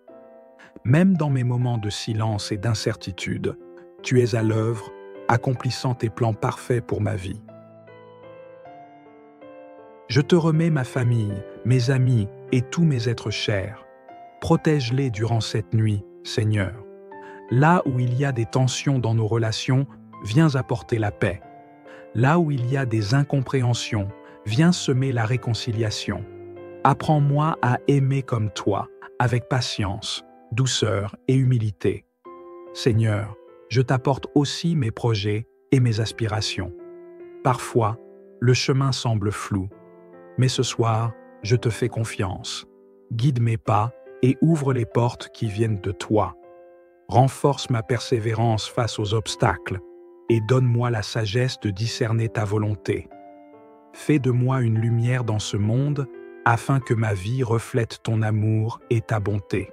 [SPEAKER 1] Même dans mes moments de silence et d'incertitude, tu es à l'œuvre, accomplissant tes plans parfaits pour ma vie. Je te remets ma famille, mes amis et tous mes êtres chers. Protège-les durant cette nuit, Seigneur. Là où il y a des tensions dans nos relations, viens apporter la paix. Là où il y a des incompréhensions, viens semer la réconciliation. Apprends-moi à aimer comme toi, avec patience, douceur et humilité. Seigneur, je t'apporte aussi mes projets et mes aspirations. Parfois, le chemin semble flou, mais ce soir, je te fais confiance. Guide mes pas et ouvre les portes qui viennent de toi. Renforce ma persévérance face aux obstacles et donne-moi la sagesse de discerner ta volonté. Fais de moi une lumière dans ce monde afin que ma vie reflète ton amour et ta bonté.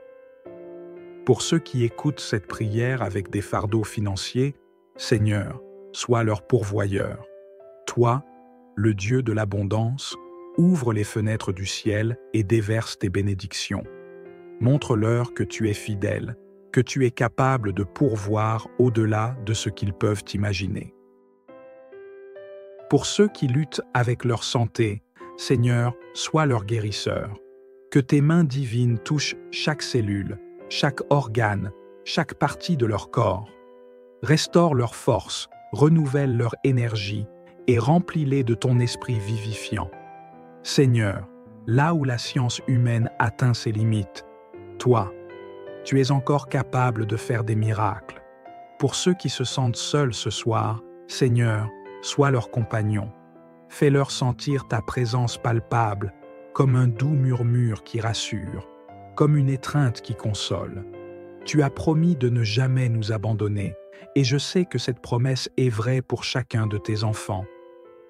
[SPEAKER 1] Pour ceux qui écoutent cette prière avec des fardeaux financiers, Seigneur, sois leur pourvoyeur. Toi, le Dieu de l'abondance, ouvre les fenêtres du ciel et déverse tes bénédictions. Montre-leur que tu es fidèle, que tu es capable de pourvoir au-delà de ce qu'ils peuvent imaginer. Pour ceux qui luttent avec leur santé, Seigneur, sois leur guérisseur. Que tes mains divines touchent chaque cellule, chaque organe, chaque partie de leur corps. Restaure leur force, renouvelle leur énergie et remplis-les de ton esprit vivifiant. Seigneur, là où la science humaine atteint ses limites, toi, tu es encore capable de faire des miracles. Pour ceux qui se sentent seuls ce soir, Seigneur, sois leur compagnon. Fais-leur sentir ta présence palpable, comme un doux murmure qui rassure, comme une étreinte qui console. Tu as promis de ne jamais nous abandonner, et je sais que cette promesse est vraie pour chacun de tes enfants.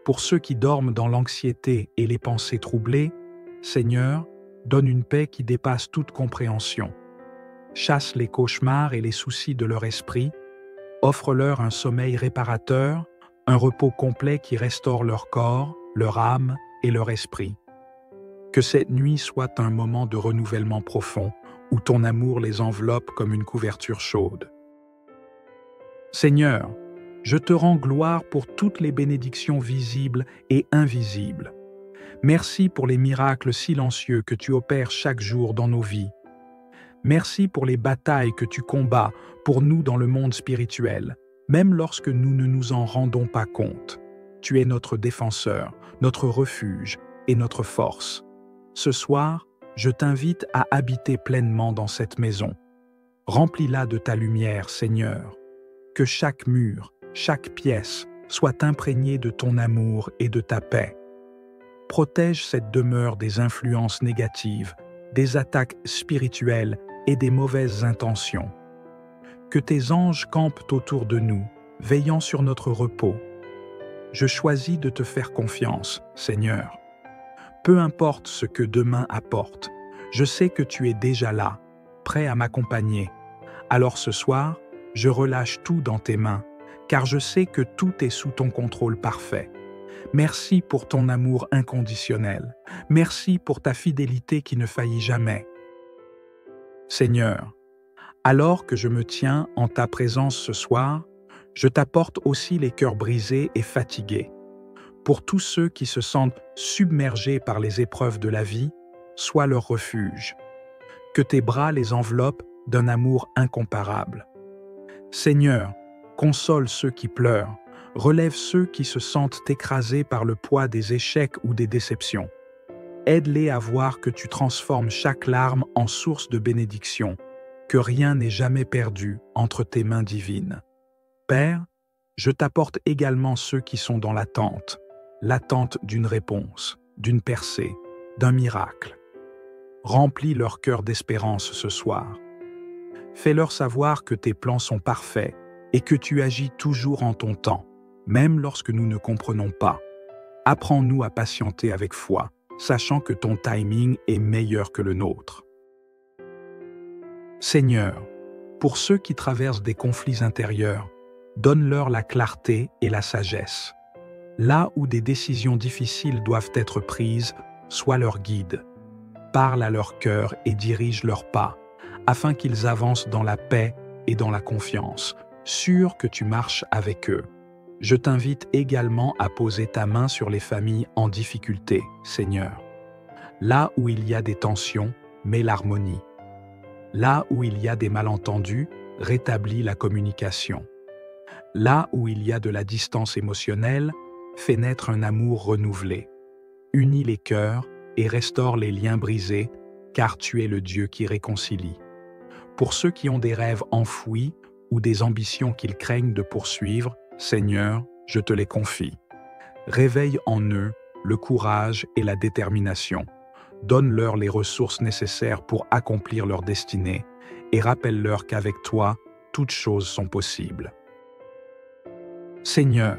[SPEAKER 1] Pour ceux qui dorment dans l'anxiété et les pensées troublées, Seigneur, donne une paix qui dépasse toute compréhension. Chasse les cauchemars et les soucis de leur esprit, offre-leur un sommeil réparateur, un repos complet qui restaure leur corps, leur âme et leur esprit. Que cette nuit soit un moment de renouvellement profond, où ton amour les enveloppe comme une couverture chaude. Seigneur, je te rends gloire pour toutes les bénédictions visibles et invisibles. Merci pour les miracles silencieux que tu opères chaque jour dans nos vies. Merci pour les batailles que tu combats pour nous dans le monde spirituel, même lorsque nous ne nous en rendons pas compte. Tu es notre défenseur, notre refuge et notre force. Ce soir, je t'invite à habiter pleinement dans cette maison. Remplis-la de ta lumière, Seigneur. Que chaque mur, chaque pièce soit imprégnée de ton amour et de ta paix. Protège cette demeure des influences négatives, des attaques spirituelles et des mauvaises intentions. Que tes anges campent autour de nous, veillant sur notre repos. Je choisis de te faire confiance, Seigneur. Peu importe ce que demain apporte, je sais que tu es déjà là, prêt à m'accompagner. Alors ce soir, je relâche tout dans tes mains, car je sais que tout est sous ton contrôle parfait. Merci pour ton amour inconditionnel. Merci pour ta fidélité qui ne faillit jamais. Seigneur, alors que je me tiens en ta présence ce soir, je t'apporte aussi les cœurs brisés et fatigués. Pour tous ceux qui se sentent submergés par les épreuves de la vie, sois leur refuge. Que tes bras les enveloppent d'un amour incomparable. Seigneur, console ceux qui pleurent, relève ceux qui se sentent écrasés par le poids des échecs ou des déceptions. Aide-les à voir que tu transformes chaque larme en source de bénédiction, que rien n'est jamais perdu entre tes mains divines. Père, je t'apporte également ceux qui sont dans l'attente d'une réponse, d'une percée, d'un miracle. Remplis leur cœur d'espérance ce soir. Fais-leur savoir que tes plans sont parfaits et que tu agis toujours en ton temps, même lorsque nous ne comprenons pas. Apprends-nous à patienter avec foi, sachant que ton timing est meilleur que le nôtre. Seigneur, pour ceux qui traversent des conflits intérieurs, donne-leur la clarté et la sagesse. Là où des décisions difficiles doivent être prises, sois leur guide. Parle à leur cœur et dirige leurs pas, afin qu'ils avancent dans la paix et dans la confiance, sûrs que tu marches avec eux. Je t'invite également à poser ta main sur les familles en difficulté, Seigneur. Là où il y a des tensions, mets l'harmonie. Là où il y a des malentendus, rétablis la communication. Là où il y a de la distance émotionnelle, fais naître un amour renouvelé. Unis les cœurs et restaure les liens brisés, car tu es le Dieu qui réconcilie. Pour ceux qui ont des rêves enfouis ou des ambitions qu'ils craignent de poursuivre, Seigneur, je te les confie. Réveille en eux le courage et la détermination. Donne-leur les ressources nécessaires pour accomplir leur destinée et rappelle-leur qu'avec toi, toutes choses sont possibles. Seigneur,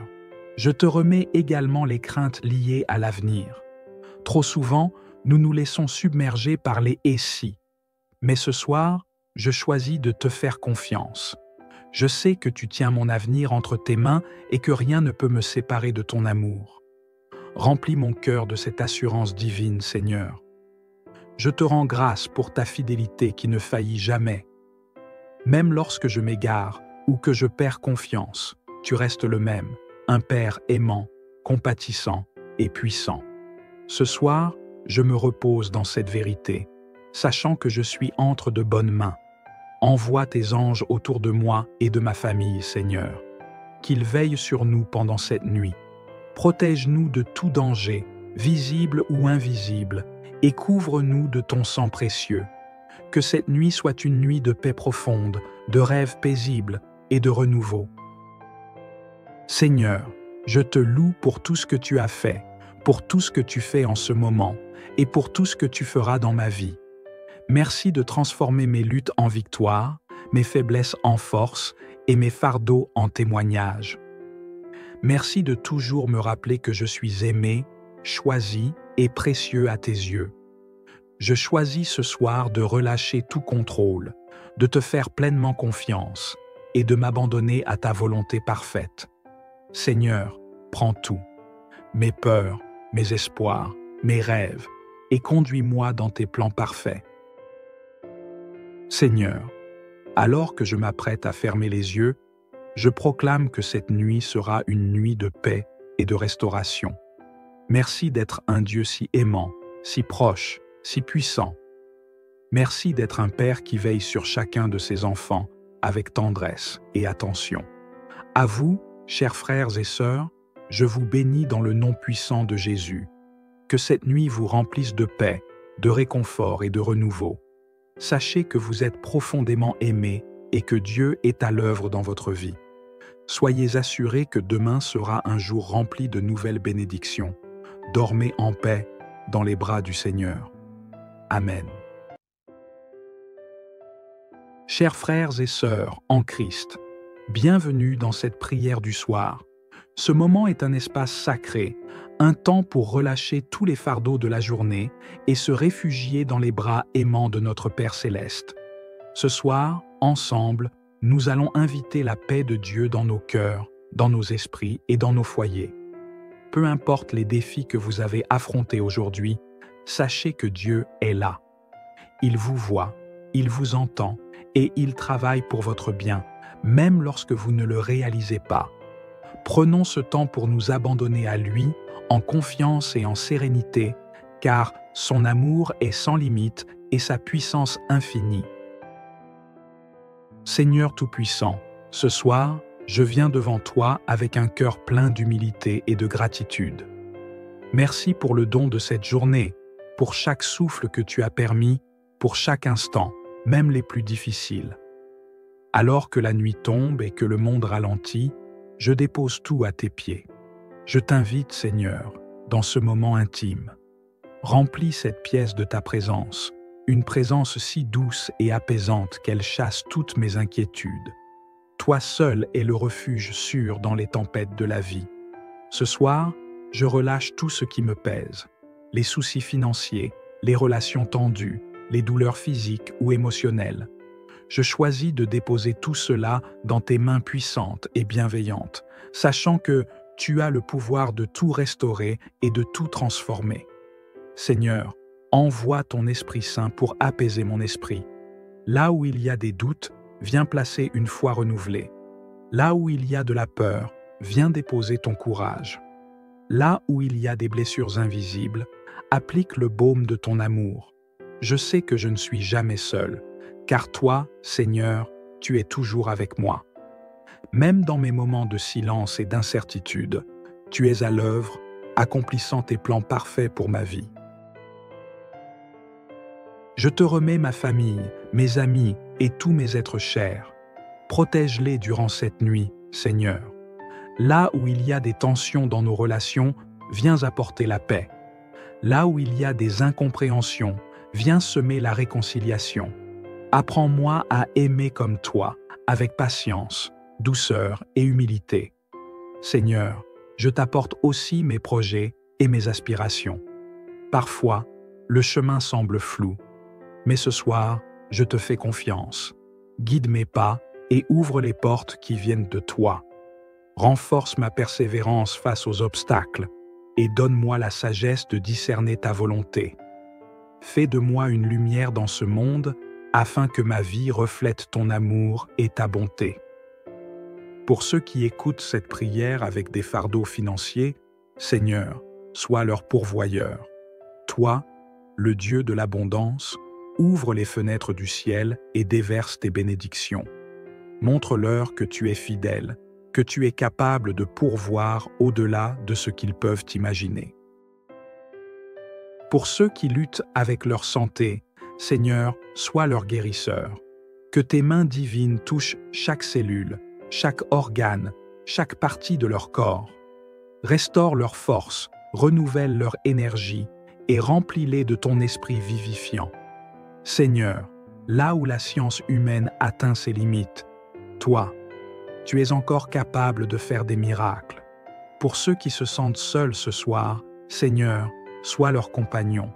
[SPEAKER 1] je te remets également les craintes liées à l'avenir. Trop souvent, nous nous laissons submerger par les « et si ». Mais ce soir, je choisis de te faire confiance. Je sais que tu tiens mon avenir entre tes mains et que rien ne peut me séparer de ton amour. Remplis mon cœur de cette assurance divine, Seigneur. Je te rends grâce pour ta fidélité qui ne faillit jamais. Même lorsque je m'égare ou que je perds confiance, tu restes le même, un Père aimant, compatissant et puissant. Ce soir, je me repose dans cette vérité, sachant que je suis entre de bonnes mains. Envoie tes anges autour de moi et de ma famille, Seigneur. qu'il veille sur nous pendant cette nuit. Protège-nous de tout danger, visible ou invisible, et couvre-nous de ton sang précieux. Que cette nuit soit une nuit de paix profonde, de rêves paisibles et de renouveau. Seigneur, je te loue pour tout ce que tu as fait, pour tout ce que tu fais en ce moment, et pour tout ce que tu feras dans ma vie. Merci de transformer mes luttes en victoire, mes faiblesses en force et mes fardeaux en témoignages. Merci de toujours me rappeler que je suis aimé, choisi et précieux à tes yeux. Je choisis ce soir de relâcher tout contrôle, de te faire pleinement confiance et de m'abandonner à ta volonté parfaite. Seigneur, prends tout, mes peurs, mes espoirs, mes rêves, et conduis-moi dans tes plans parfaits. Seigneur, alors que je m'apprête à fermer les yeux, je proclame que cette nuit sera une nuit de paix et de restauration. Merci d'être un Dieu si aimant, si proche, si puissant. Merci d'être un Père qui veille sur chacun de ses enfants avec tendresse et attention. À vous, chers frères et sœurs, je vous bénis dans le nom puissant de Jésus. Que cette nuit vous remplisse de paix, de réconfort et de renouveau. Sachez que vous êtes profondément aimés et que Dieu est à l'œuvre dans votre vie. Soyez assurés que demain sera un jour rempli de nouvelles bénédictions. Dormez en paix dans les bras du Seigneur. Amen. Chers frères et sœurs en Christ, bienvenue dans cette prière du soir. Ce moment est un espace sacré, un temps pour relâcher tous les fardeaux de la journée et se réfugier dans les bras aimants de notre Père céleste. Ce soir, ensemble, nous allons inviter la paix de Dieu dans nos cœurs, dans nos esprits et dans nos foyers. Peu importe les défis que vous avez affrontés aujourd'hui, sachez que Dieu est là. Il vous voit, il vous entend et il travaille pour votre bien, même lorsque vous ne le réalisez pas. Prenons ce temps pour nous abandonner à lui, en confiance et en sérénité, car son amour est sans limite et sa puissance infinie. Seigneur Tout-Puissant, ce soir, je viens devant toi avec un cœur plein d'humilité et de gratitude. Merci pour le don de cette journée, pour chaque souffle que tu as permis, pour chaque instant, même les plus difficiles. Alors que la nuit tombe et que le monde ralentit, je dépose tout à tes pieds. Je t'invite, Seigneur, dans ce moment intime. Remplis cette pièce de ta présence, une présence si douce et apaisante qu'elle chasse toutes mes inquiétudes. Toi seul es le refuge sûr dans les tempêtes de la vie. Ce soir, je relâche tout ce qui me pèse, les soucis financiers, les relations tendues, les douleurs physiques ou émotionnelles. Je choisis de déposer tout cela dans tes mains puissantes et bienveillantes, sachant que tu as le pouvoir de tout restaurer et de tout transformer. Seigneur, envoie ton Esprit Saint pour apaiser mon esprit. Là où il y a des doutes, viens placer une foi renouvelée. Là où il y a de la peur, viens déposer ton courage. Là où il y a des blessures invisibles, applique le baume de ton amour. Je sais que je ne suis jamais seul, car toi, Seigneur, tu es toujours avec moi. Même dans mes moments de silence et d'incertitude, tu es à l'œuvre, accomplissant tes plans parfaits pour ma vie. Je te remets ma famille, mes amis et tous mes êtres chers. Protège-les durant cette nuit, Seigneur. Là où il y a des tensions dans nos relations, viens apporter la paix. Là où il y a des incompréhensions, viens semer la réconciliation. Apprends-moi à aimer comme toi, avec patience, douceur et humilité. Seigneur, je t'apporte aussi mes projets et mes aspirations. Parfois, le chemin semble flou, mais ce soir, je te fais confiance. Guide mes pas et ouvre les portes qui viennent de toi. Renforce ma persévérance face aux obstacles et donne-moi la sagesse de discerner ta volonté. Fais de moi une lumière dans ce monde afin que ma vie reflète ton amour et ta bonté. Pour ceux qui écoutent cette prière avec des fardeaux financiers, Seigneur, sois leur pourvoyeur. Toi, le Dieu de l'abondance, ouvre les fenêtres du ciel et déverse tes bénédictions. Montre-leur que tu es fidèle que tu es capable de pourvoir au-delà de ce qu'ils peuvent imaginer. Pour ceux qui luttent avec leur santé, Seigneur, sois leur guérisseur. Que tes mains divines touchent chaque cellule, chaque organe, chaque partie de leur corps. Restaure leur force, renouvelle leur énergie et remplis-les de ton esprit vivifiant. Seigneur, là où la science humaine atteint ses limites, toi, tu es encore capable de faire des miracles. Pour ceux qui se sentent seuls ce soir, Seigneur, sois leur compagnon.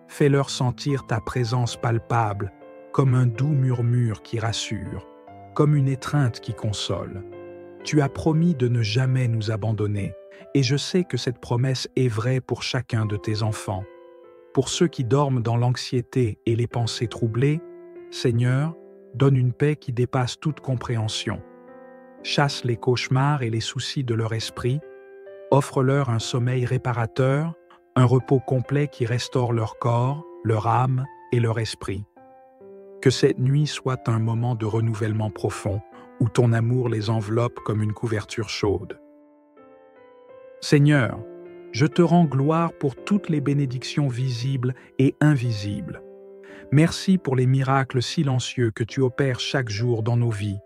[SPEAKER 1] Fais-leur sentir ta présence palpable, comme un doux murmure qui rassure, comme une étreinte qui console. Tu as promis de ne jamais nous abandonner, et je sais que cette promesse est vraie pour chacun de tes enfants. Pour ceux qui dorment dans l'anxiété et les pensées troublées, Seigneur, donne une paix qui dépasse toute compréhension. Chasse les cauchemars et les soucis de leur esprit, offre-leur un sommeil réparateur, un repos complet qui restaure leur corps, leur âme et leur esprit. Que cette nuit soit un moment de renouvellement profond, où ton amour les enveloppe comme une couverture chaude. Seigneur, je te rends gloire pour toutes les bénédictions visibles et invisibles. Merci pour les miracles silencieux que tu opères chaque jour dans nos vies.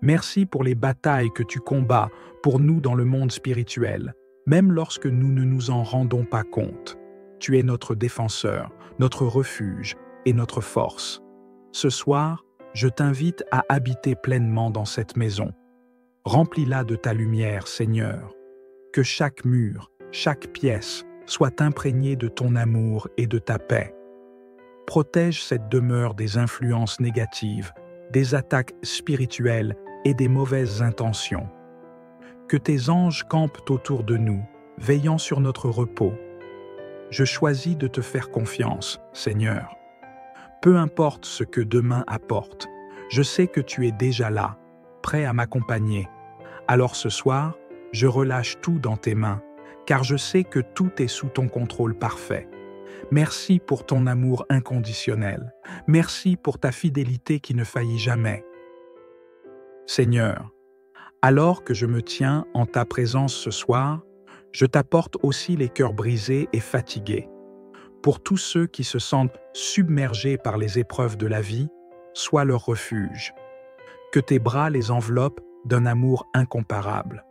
[SPEAKER 1] Merci pour les batailles que tu combats pour nous dans le monde spirituel, même lorsque nous ne nous en rendons pas compte. Tu es notre défenseur, notre refuge et notre force. Ce soir, je t'invite à habiter pleinement dans cette maison. Remplis-la de ta lumière, Seigneur. Que chaque mur, chaque pièce soit imprégnée de ton amour et de ta paix. Protège cette demeure des influences négatives, des attaques spirituelles et des mauvaises intentions. Que tes anges campent autour de nous, veillant sur notre repos. Je choisis de te faire confiance, Seigneur. Peu importe ce que demain apporte, je sais que tu es déjà là, prêt à m'accompagner. Alors ce soir, je relâche tout dans tes mains, car je sais que tout est sous ton contrôle parfait. Merci pour ton amour inconditionnel. Merci pour ta fidélité qui ne faillit jamais. Seigneur, alors que je me tiens en ta présence ce soir, je t'apporte aussi les cœurs brisés et fatigués. Pour tous ceux qui se sentent submergés par les épreuves de la vie, sois leur refuge. Que tes bras les enveloppent d'un amour incomparable.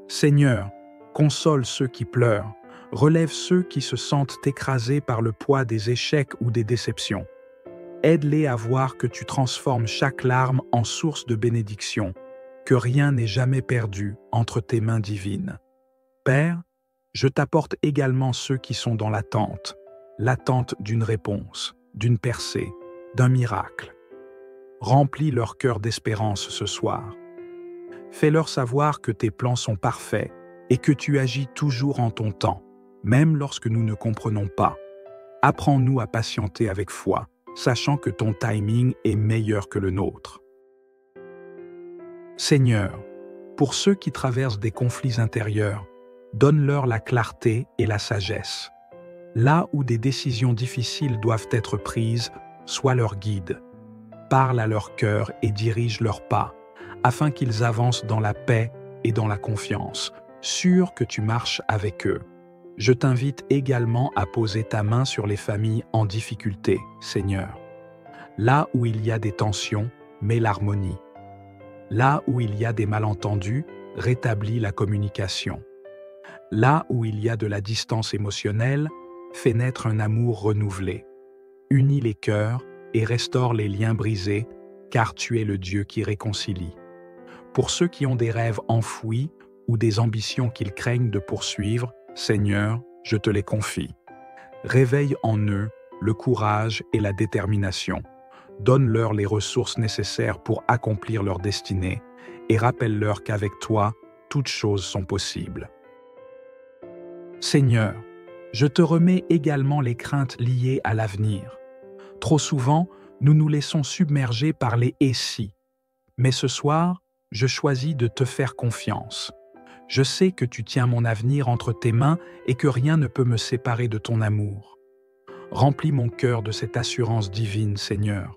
[SPEAKER 1] Seigneur, console ceux qui pleurent, relève ceux qui se sentent écrasés par le poids des échecs ou des déceptions. Aide-les à voir que tu transformes chaque larme en source de bénédiction, que rien n'est jamais perdu entre tes mains divines. Père, je t'apporte également ceux qui sont dans l'attente d'une réponse, d'une percée, d'un miracle. Remplis leur cœur d'espérance ce soir. Fais-leur savoir que tes plans sont parfaits et que tu agis toujours en ton temps, même lorsque nous ne comprenons pas. Apprends-nous à patienter avec foi, sachant que ton timing est meilleur que le nôtre. Seigneur, pour ceux qui traversent des conflits intérieurs, donne-leur la clarté et la sagesse. Là où des décisions difficiles doivent être prises, sois leur guide. Parle à leur cœur et dirige leurs pas, afin qu'ils avancent dans la paix et dans la confiance, sûrs que tu marches avec eux. Je t'invite également à poser ta main sur les familles en difficulté, Seigneur. Là où il y a des tensions, mets l'harmonie. Là où il y a des malentendus, rétablis la communication. Là où il y a de la distance émotionnelle, fais naître un amour renouvelé. Unis les cœurs et restaure les liens brisés, car tu es le Dieu qui réconcilie. Pour ceux qui ont des rêves enfouis ou des ambitions qu'ils craignent de poursuivre, Seigneur, je te les confie. Réveille en eux le courage et la détermination. Donne-leur les ressources nécessaires pour accomplir leur destinée et rappelle-leur qu'avec toi, toutes choses sont possibles. Seigneur, je te remets également les craintes liées à l'avenir. Trop souvent, nous nous laissons submerger par les « et si ». Mais ce soir, je choisis de te faire confiance. Je sais que tu tiens mon avenir entre tes mains et que rien ne peut me séparer de ton amour. Remplis mon cœur de cette assurance divine, Seigneur.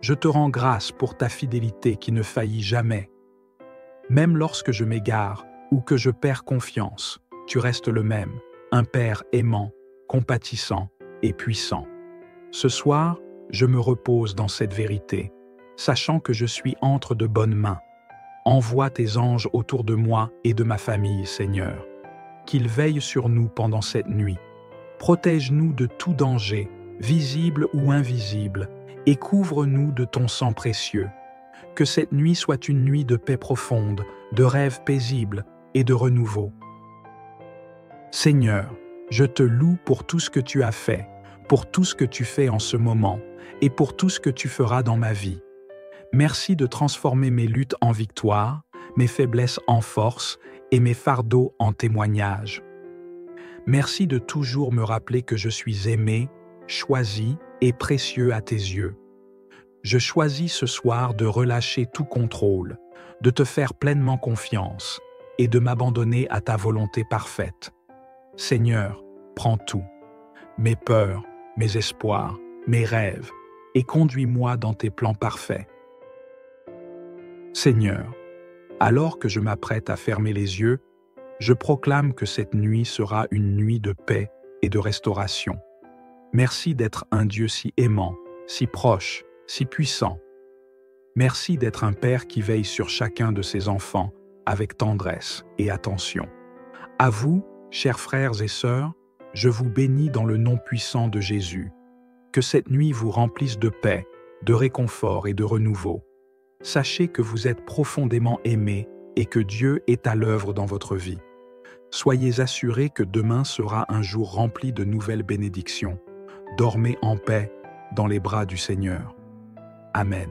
[SPEAKER 1] Je te rends grâce pour ta fidélité qui ne faillit jamais. Même lorsque je m'égare ou que je perds confiance, tu restes le même, un Père aimant, compatissant et puissant. Ce soir, je me repose dans cette vérité, sachant que je suis entre de bonnes mains. Envoie tes anges autour de moi et de ma famille, Seigneur. Qu'ils veillent sur nous pendant cette nuit. Protège-nous de tout danger, visible ou invisible, et couvre-nous de ton sang précieux. Que cette nuit soit une nuit de paix profonde, de rêves paisibles et de renouveau. Seigneur, je te loue pour tout ce que tu as fait, pour tout ce que tu fais en ce moment, et pour tout ce que tu feras dans ma vie. Merci de transformer mes luttes en victoire, mes faiblesses en force et mes fardeaux en témoignages. Merci de toujours me rappeler que je suis aimé, choisi et précieux à tes yeux. Je choisis ce soir de relâcher tout contrôle, de te faire pleinement confiance et de m'abandonner à ta volonté parfaite. Seigneur, prends tout, mes peurs, mes espoirs, mes rêves, et conduis-moi dans tes plans parfaits. Seigneur, alors que je m'apprête à fermer les yeux, je proclame que cette nuit sera une nuit de paix et de restauration. Merci d'être un Dieu si aimant, si proche, si puissant. Merci d'être un Père qui veille sur chacun de ses enfants avec tendresse et attention. À vous, chers frères et sœurs, je vous bénis dans le nom puissant de Jésus. Que cette nuit vous remplisse de paix, de réconfort et de renouveau. Sachez que vous êtes profondément aimés et que Dieu est à l'œuvre dans votre vie. Soyez assurés que demain sera un jour rempli de nouvelles bénédictions. Dormez en paix dans les bras du Seigneur. Amen.